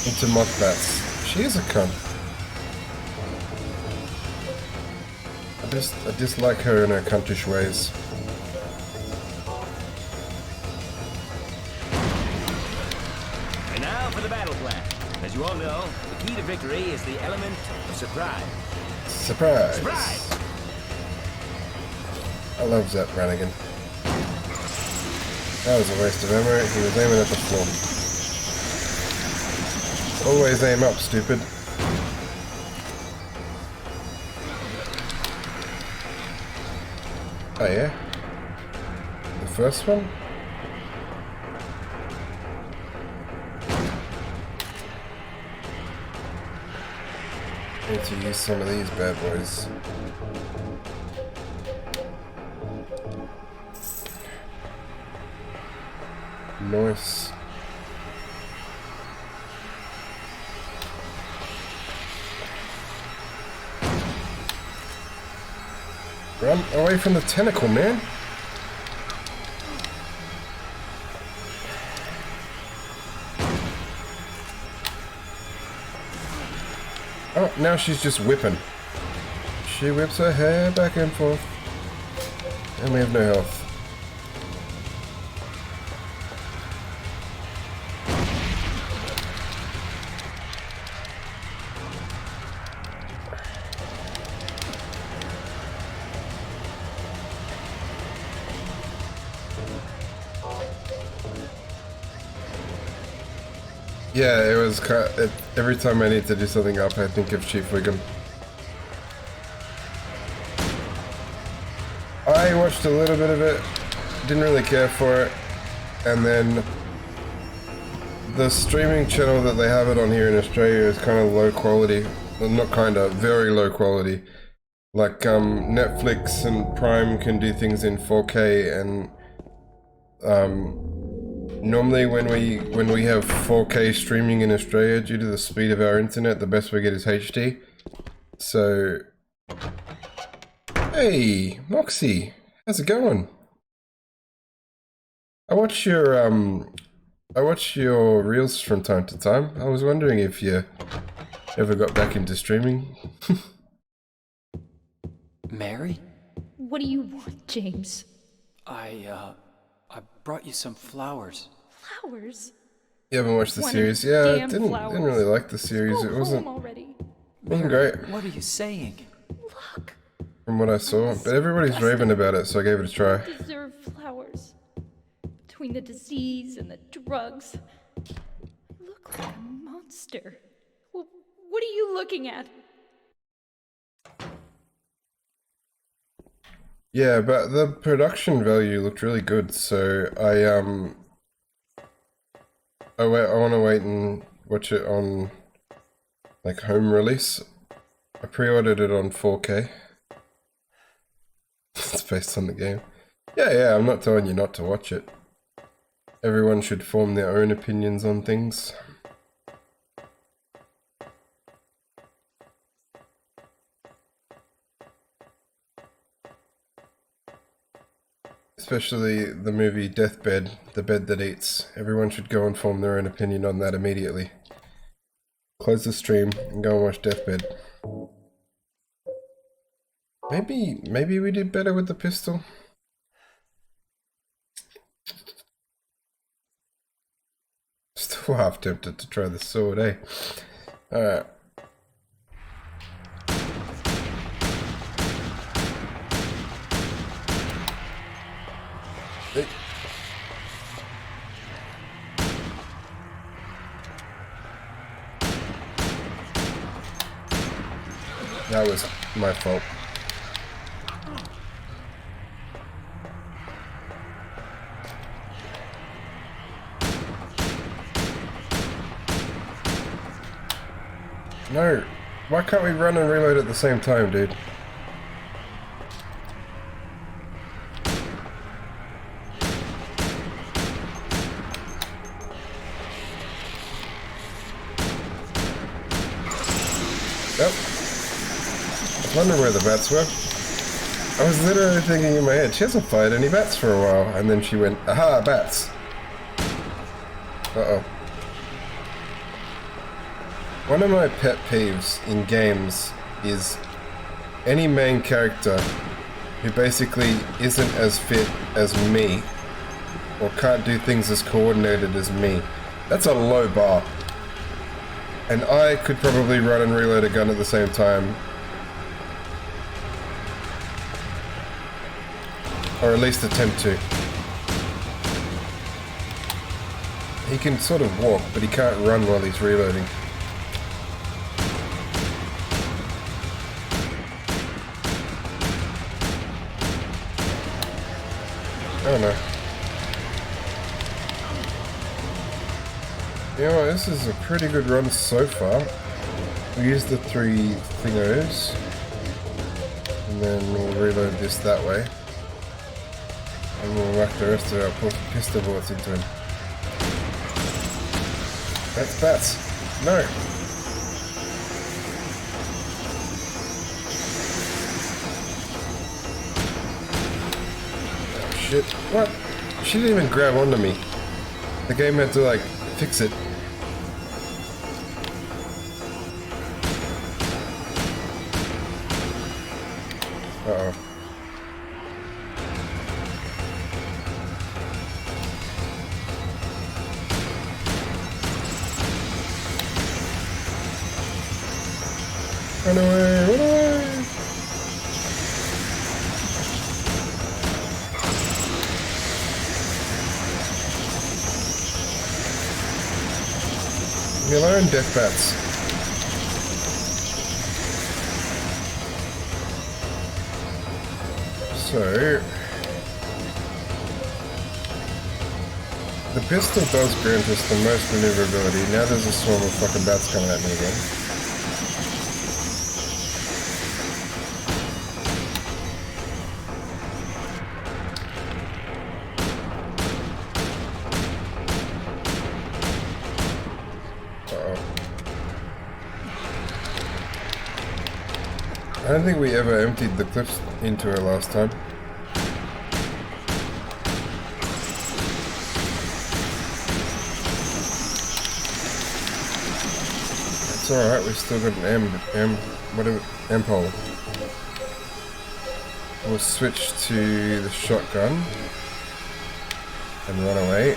Into mock bats. She is a cunt. I dislike her and her cuntish ways. battle plan. As you all know, the key to victory is the element of surprise. Surprise! Surprise! I love Zap Brannigan. That was a waste of ammo. He was aiming at the floor. Always aim up, stupid. Oh yeah? The first one? Need to use some of these bad boys. Nice. Run away from the tentacle, man. Oh, now she's just whipping. She whips her hair back and forth. And we have no health. Yeah, it was every time I need to do something up, I think of Chief Wiggum. I watched a little bit of it, didn't really care for it, and then the streaming channel that they have it on here in Australia is kind of low quality. Well, not kind of, very low quality. Like Netflix and Prime can do things in 4K, and normally when we have 4K streaming in Australia, due to the speed of our internet, the best we get is HD. So, hey, Moxie, how's it going? I watch your reels from time to time. I was wondering if you ever got back into streaming. Mary? What do you want, James? I brought you some flowers. Flowers? You haven't watched the One series? Yeah, I damn didn't flowers. really like the series. Go It wasn't home already. great What are you saying? Look, from what I saw, but everybody's raving about it, so I gave it a try. you deserve flowers. Between the disease and the drugs, you look like a monster. Well, what are you looking at? Yeah, but the production value looked really good, so I want to wait and watch it on like home release. I pre-ordered it on 4K. It's based on the game. Yeah, I'm not telling you not to watch it. Everyone should form their own opinions on things. Especially the movie Deathbed, The Bed That Eats. Everyone should go and form their own opinion on that immediately. Close the stream and go and watch Deathbed. Maybe we did better with the pistol. Still half tempted to try the sword, eh? Alright. That was my fault. No, why can't we run and reload at the same time, dude? Yep. I wonder where the bats were. I was literally thinking in my head, she hasn't fired any bats for a while, and then she went, aha, bats. Uh-oh. One of my pet peeves in games is any main character who basically isn't as fit as me, or can't do things as coordinated as me. That's a low bar. And I could probably run and reload a gun at the same time. Or at least attempt to. He can sort of walk, but he can't run while he's reloading. Oh no. You know what, this is a pretty good run so far. We use the 3 thingos. And then we'll reload this that way. And we'll whack the rest of our pistol bullets into him. That's bats. No. Oh shit. What? She didn't even grab onto me. The game had to like fix it. Uh-oh. Run away, run away! Leave me alone, death bats. So... the pistol does grant us the most maneuverability. Now there's a swarm of fucking bats coming at me again. I don't think we ever emptied the clips into her last time. It's alright, we've still got an M pole. We'll switch to the shotgun and run away.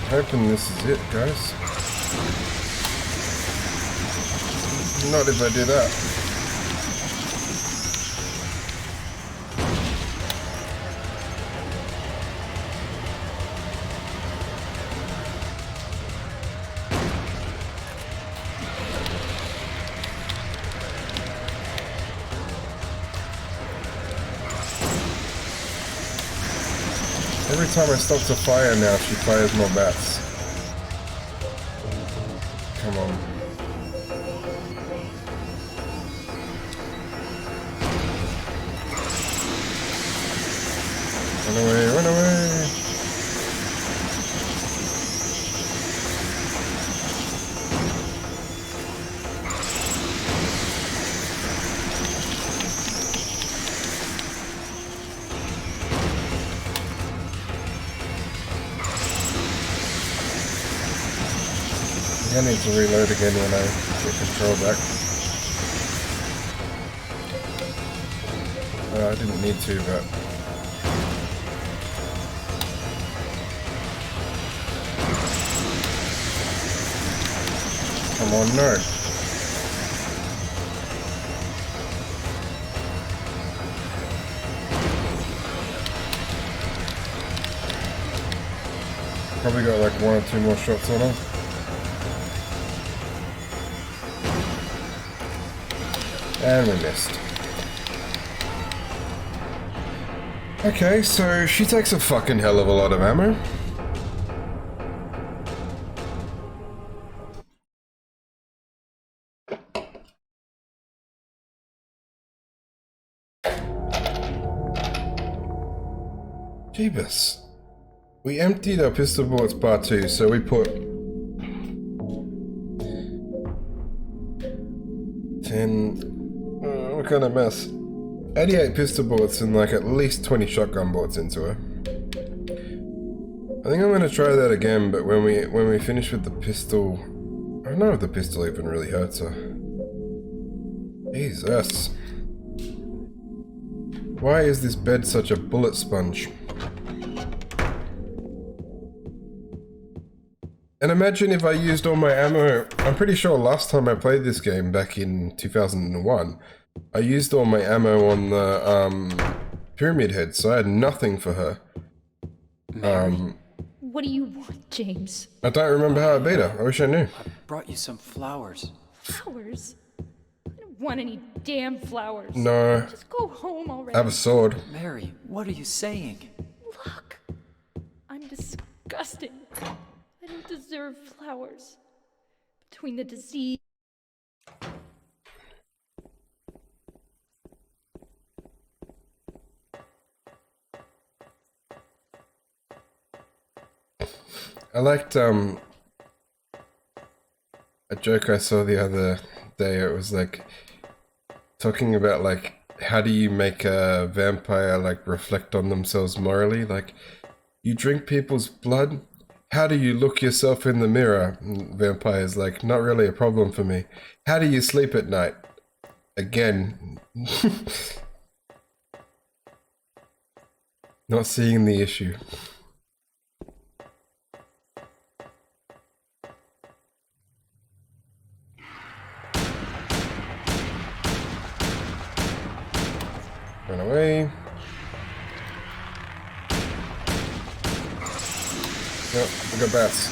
Hoping this is it, guys. Not if I do that. Every time I stop to fire now, she fires more bats. Come on. Run away, run away! I need to reload again when I get control back. I didn't need to, but... come on, no. Probably got like 1 or 2 more shots on her. And we missed. Okay, so she takes a fucking hell of a lot of ammo. Jeebus. We emptied our pistol bullets part 2, so we put 10... what kind of mess? 88 pistol bullets and like at least 20 shotgun bullets into her. I think I'm gonna try that again, but when we finish with the pistol, I don't know if the pistol even really hurts her. Jesus. Why is this bed such a bullet sponge? And imagine if I used all my ammo. I'm pretty sure last time I played this game back in 2001, I used all my ammo on the Pyramid Head, so I had nothing for her. What do you want, James? I don't remember how I beat her. I wish I knew. I brought you some flowers. Flowers? I don't want any damn flowers. No, Just go home already. I have a sword. Mary, what are you saying? Look, I'm disgusting. I don't deserve flowers. Between the disease. I liked a joke I saw the other day. It was like talking about like how do you make a vampire like reflect on themselves morally? Like you drink people's blood. How do you look yourself in the mirror? And vampire's like, not really a problem for me. How do you sleep at night? Again. Not seeing the issue. Run away. Yep, we got bats.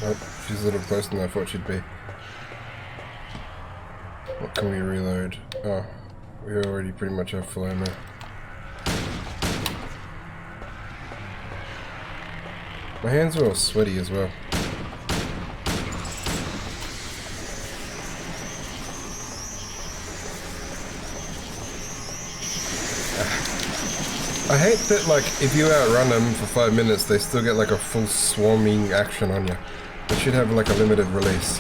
Nope, she's a little closer than I thought she'd be. What can we reload? Oh, we already pretty much have full ammo. My hands are all sweaty as well. I hate that, like, if you outrun them for 5 minutes, they still get, like, a full swarming action on you. They should have, like, a limited release.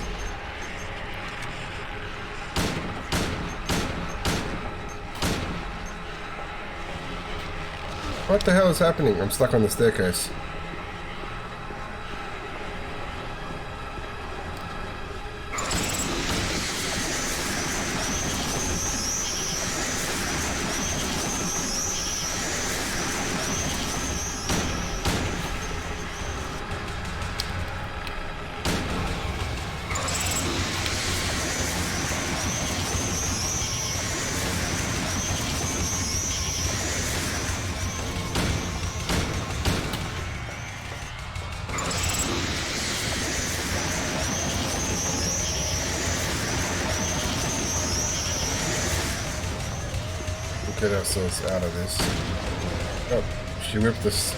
What the hell is happening? I'm stuck on the staircase. Get ourselves out of this. Oh, she ripped us.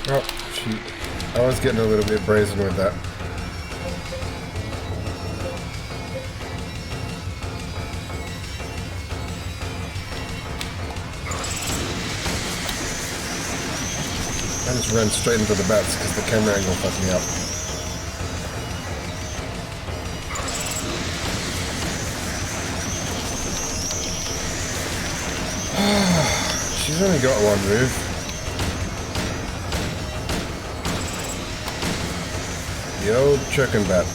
Oh, shoot. I was getting a little bit brazen with that. I just ran straight into the bats because the camera angle fucked me up. She's only got one move. The old chicken bat.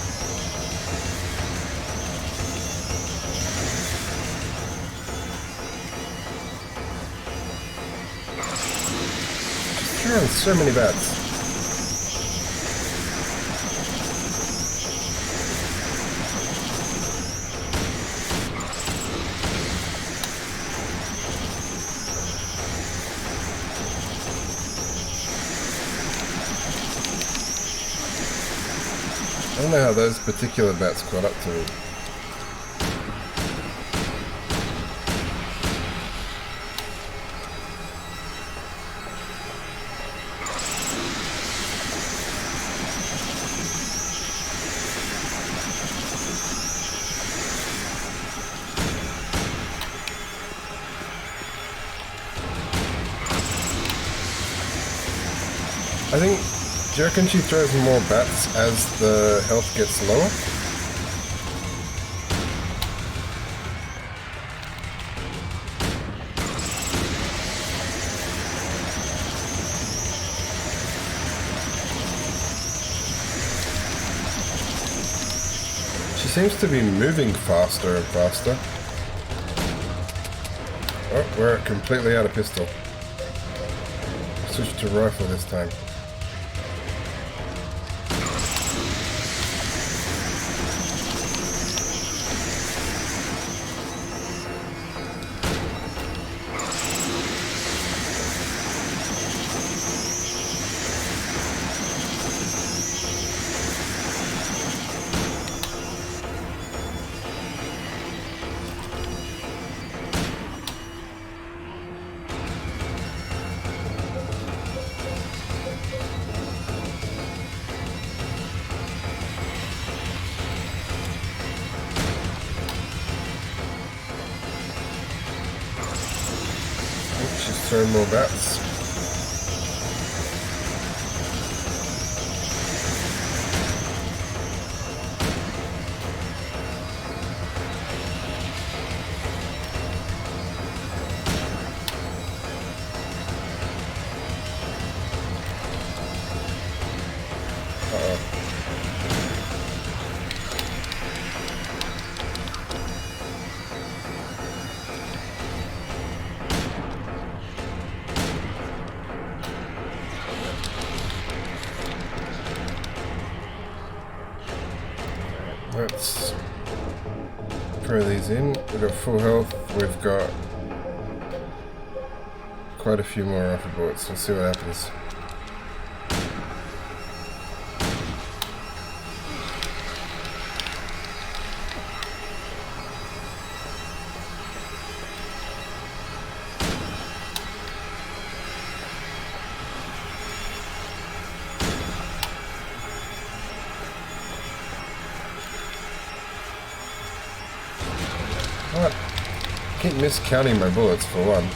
She's throwing so many bats. I don't know how those particular bats caught up to me. I think, do you reckon she throws more bats as the health gets lower? She seems to be moving faster and faster. Oh, we're completely out of pistol. Switch to rifle this time. She's throwing more bats. Let's throw these in. We've got full health. We've got quite a few more rifle bullets. We'll see what happens. What? I keep miscounting my bullets for one.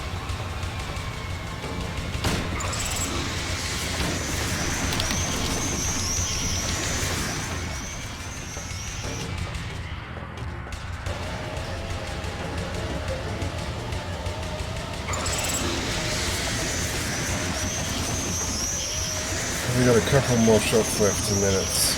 We got a couple more shots left and then it's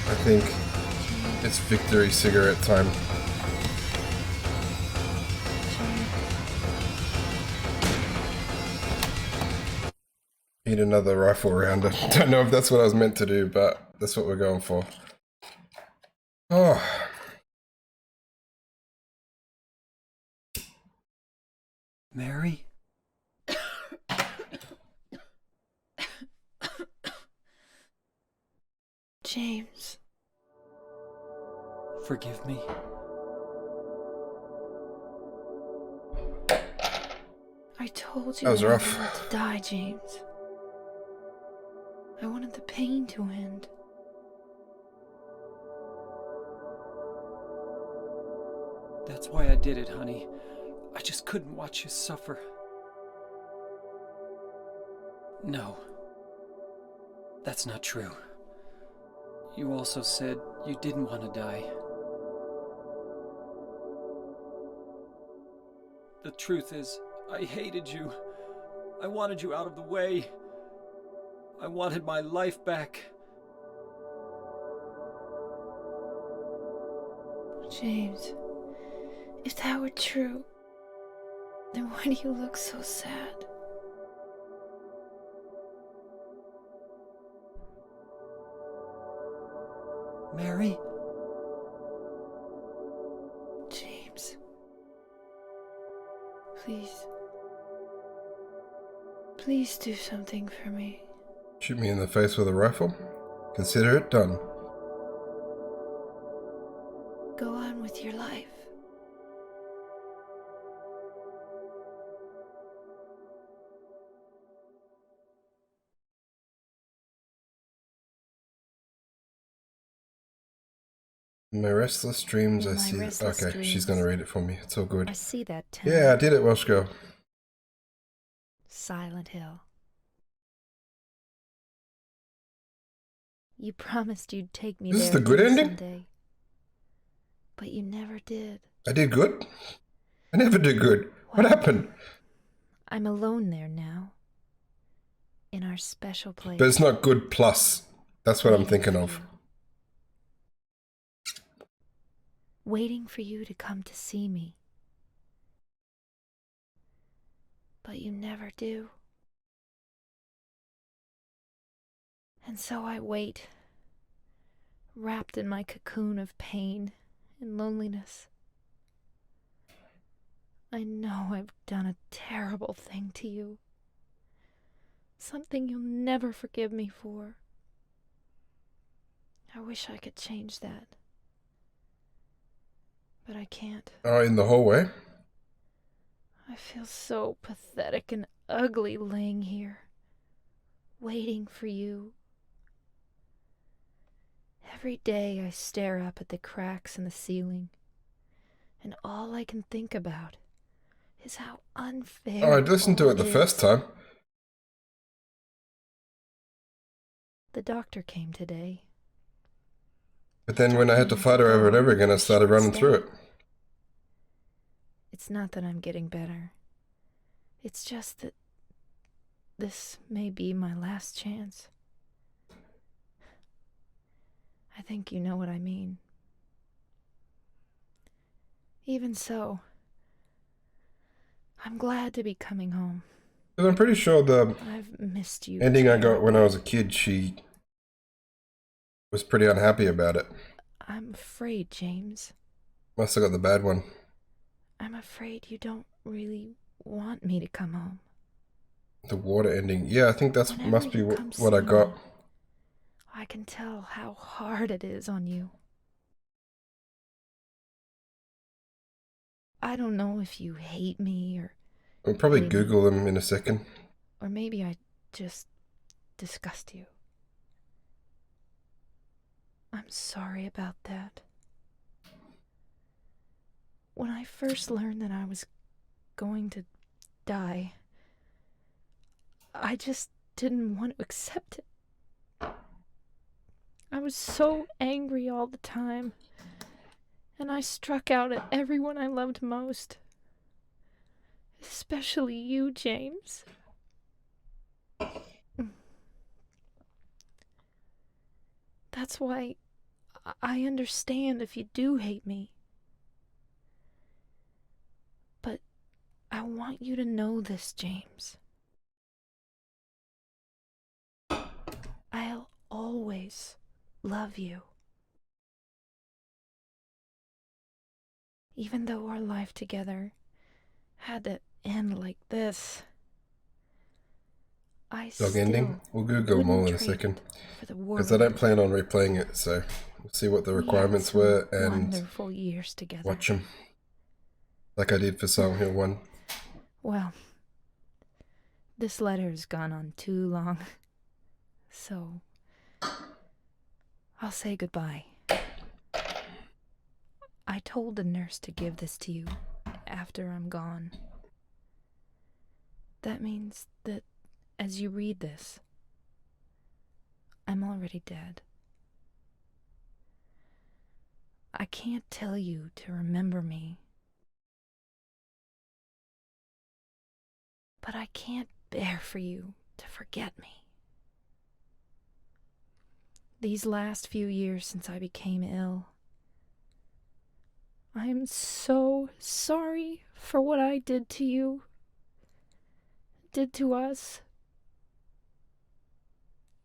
I think it's victory cigarette time. Eat another rifle round. I don't know if that's what I was meant to do, but that's what we're going for. Oh. Mary? James. Forgive me. I told you That was I rough. wanted to die, James. I wanted the pain to end. That's why I did it, honey. I just couldn't watch you suffer. No. That's not true. You also said you didn't want to die. The truth is, I hated you. I wanted you out of the way. I wanted my life back. James, if that were true, then why do you look so sad? Mary? James, Please. Please do something for me. Shoot me in the face with a rifle? Consider it done. Go on with your life. In my restless dreams, In I my see. restless Okay, she's dreams, gonna read it for me. It's all good. I see that town. Yeah, I did it, Welsh girl. Silent Hill. You promised you'd take me This there is the good again ending? someday. But you never did. I did good? I never did good. What Well, happened? I'm alone there now. In our special place. But it's not good plus. That's what I'm thinking of. Waiting for you to come to see me. But you never do. And so I wait, wrapped in my cocoon of pain and loneliness. I know I've done a terrible thing to you. Something you'll never forgive me for. I wish I could change that. But I can't. Oh, in the hallway? I feel so pathetic and ugly laying here, waiting for you. Every day I stare up at the cracks in the ceiling, and all I can think about is how unfair. Oh, I listened to all it the is. first time. The doctor came today. But then when I had to fight her over and over again, I started running through it. It's not that I'm getting better. It's just that this may be my last chance. I think you know what I mean. Even so, I'm glad to be coming home. Because I'm pretty sure the I've missed you. ending I got terribly. when I was a kid, she was pretty unhappy about it. I'm afraid, James. Must have got the bad one. I'm afraid you don't really want me to come home. The water ending. Yeah, I think that's Whenever must be you come what I see got. me, I can tell how hard it is on you. I don't know if you hate me I'll probably Maybe. Google them in a second. or maybe I just disgust you. I'm sorry about that. When I first learned that I was going to die, I just didn't want to accept it. I was so angry all the time, and I struck out at everyone I loved most. Especially you, James. That's why I understand if you do hate me. But I want you to know this, James. I'll always love you. Even though our life together had to end like this, I Dog still ending. We'll Google them all in a wouldn't trade second. it for the Because I world. don't plan on replaying it, so we'll see what the We had requirements some were and wonderful years together. watch them. Like I did for Silent Hill 1. Well, this letter's gone on too long, so I'll say goodbye. I told the nurse to give this to you after I'm gone. That means that as you read this, I'm already dead. I can't tell you to remember me, but I can't bear for you to forget me. These last few years since I became ill, I am so sorry for what I did to you, did to us.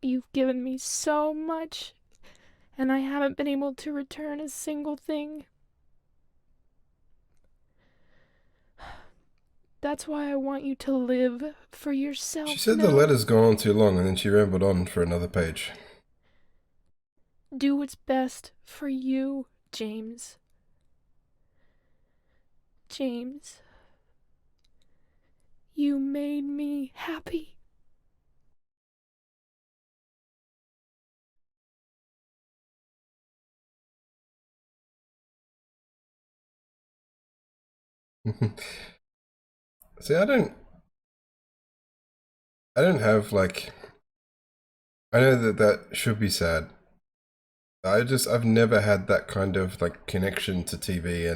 You've given me so much, and I haven't been able to return a single thing. That's why I want you to live for yourself. She said Mel. the letter's gone on too long, and then she rambled on for another page. Do what's best for you, James. James. You made me happy. See, I don't have like, I know that that should be sad. I've never had that kind of like connection to TV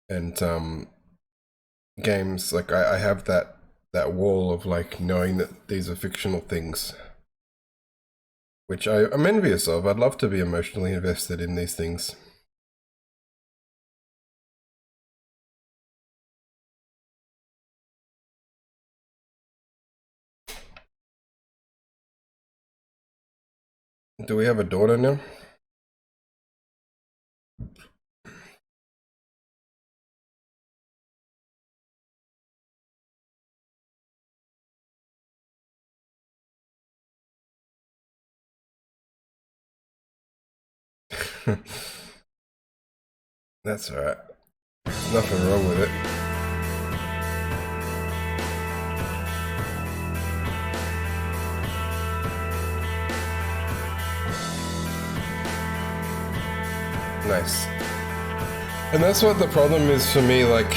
and games. Like I have that wall of like knowing that these are fictional things, which I'm envious of. I'd love to be emotionally invested in these things. Do we have a daughter now? That's alright. There's nothing wrong with it. Nice. And that's what the problem is for me, like,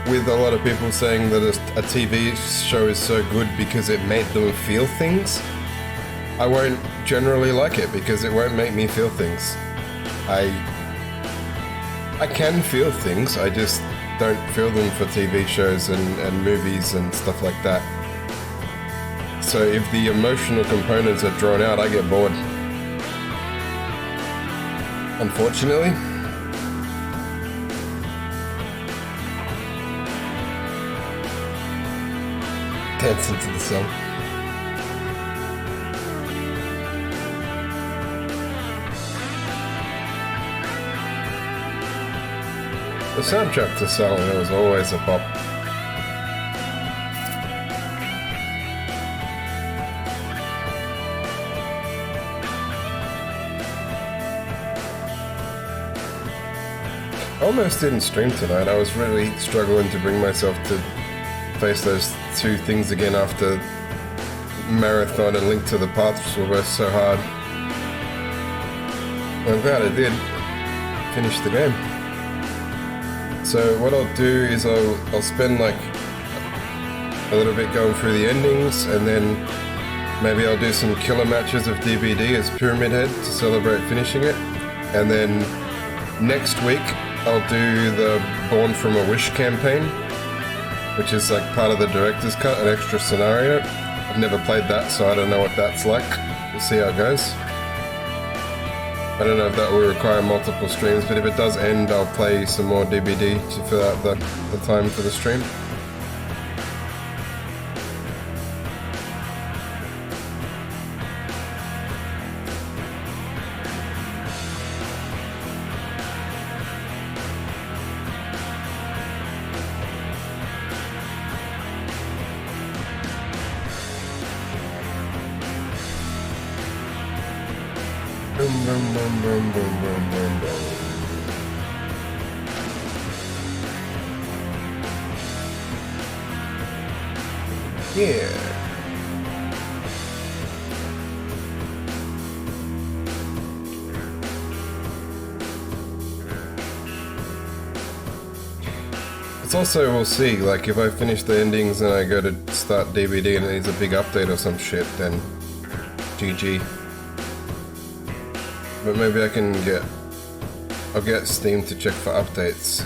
with a lot of people saying that a TV show is so good because it made them feel things. I won't generally like it because it won't make me feel things. I can feel things, I just don't feel them for TV shows and movies and stuff like that. So if the emotional components are drawn out, I get bored. Unfortunately. Dance into the song. The soundtrack to Silent Hill is always a pop. I almost didn't stream tonight. I was really struggling to bring myself to face those two things again after Marathon and Link to the Past were both so hard. I'm glad I did finish the game. So what I'll do is I'll spend like a little bit going through the endings, and then maybe I'll do some killer matches of DBD as Pyramid Head to celebrate finishing it. And then next week I'll do the Born from a Wish campaign, which is like part of the director's cut, an extra scenario. I've never played that, so I don't know what that's like. We'll see how it goes. I don't know if that will require multiple streams, but if it does end, I'll play some more DBD to fill out the time for the stream. Boom, boom, boom, boom, boom, boom, boom, boom. Yeah. It's also, we'll see, like if I finish the endings and I go to start DVD and it needs a big update or some shit, then GG. But maybe I can I'll get Steam to check for updates.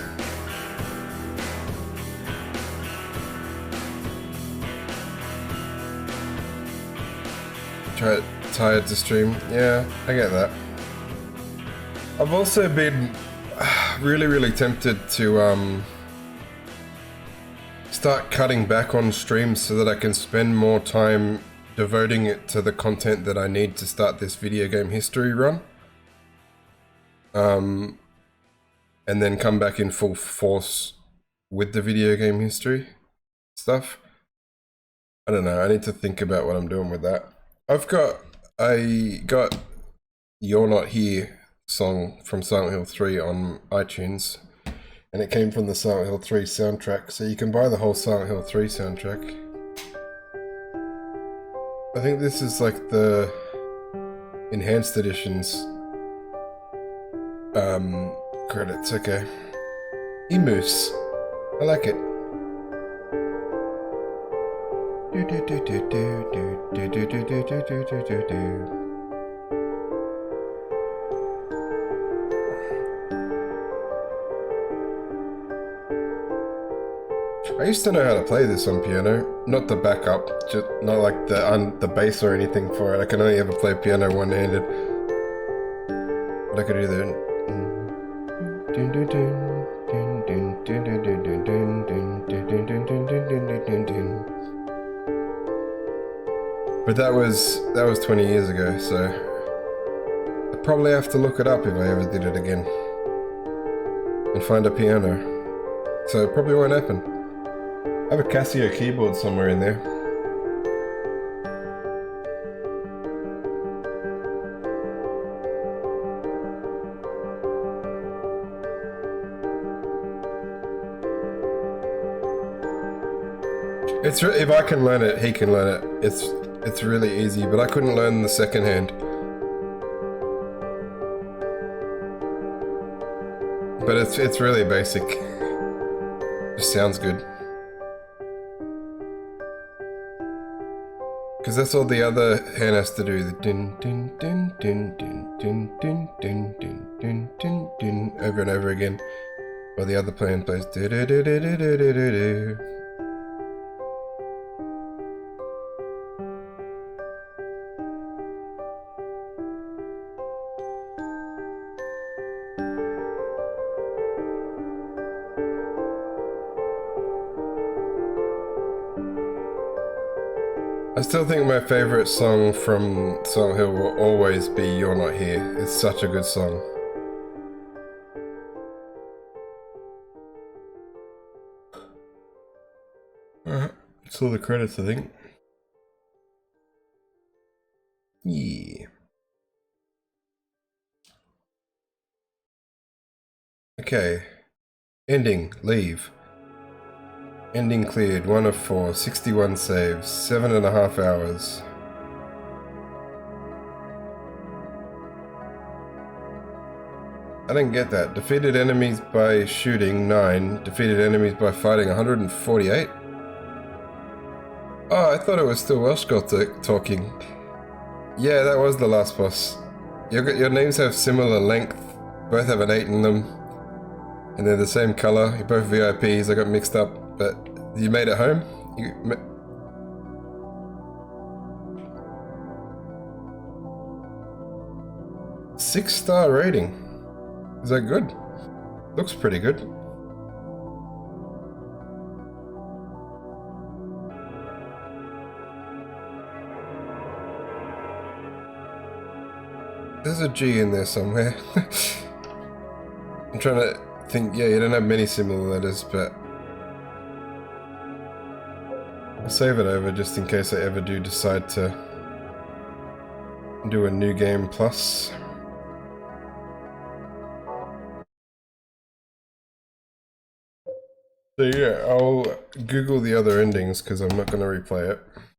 Tired to stream? Yeah, I get that. I've also been really tempted to start cutting back on streams so that I can spend more time devoting it to the content that I need to start this video game history run. And then come back in full force with the video game history stuff. I don't know, I need to think about what I'm doing with that. I got You're Not Here song from Silent Hill 3 on iTunes, and it came from the Silent Hill 3 soundtrack, so you can buy the whole Silent Hill 3 soundtrack. I think this is like the enhanced editions credits. Okay. Emus. I like it. I used to know how to play this on piano, not the backup, just not like the bass or anything for it. I can only ever play piano one-handed. But I could do the. But that was 20 years ago, so I'd probably have to look it up if I ever did it again and find a piano. So it probably won't happen. I have a Casio keyboard somewhere in there. If I can learn it, he can learn it. It's really easy, but I couldn't learn the second hand. But it's really basic. Just sounds good. Because that's all the other hand has to do. The din din din din din din din din din din din din over and over again. While the other hand plays do do do do do do do do. I still think my favorite song from Silent Hill will always be You're Not Here. It's such a good song. Alright, that's all the credits, I think. Yeah. Okay. Ending. Leave. Ending cleared, 1 of 4, 61 saves, 7.5 hours. I didn't get that. Defeated enemies by shooting, 9. Defeated enemies by fighting, 148? Oh, I thought it was still Welsh talking. Yeah, that was the last boss. Your names have similar length, both have an 8 in them, and they're the same color. You're both VIPs, I got mixed up. But you made it home? 6-star rating. Is that good? Looks pretty good. There's a G in there somewhere. I'm trying to think, yeah, you don't have many similar letters, but I'll save it over just in case I ever do decide to do a new game plus. So yeah, I'll Google the other endings because I'm not going to replay it.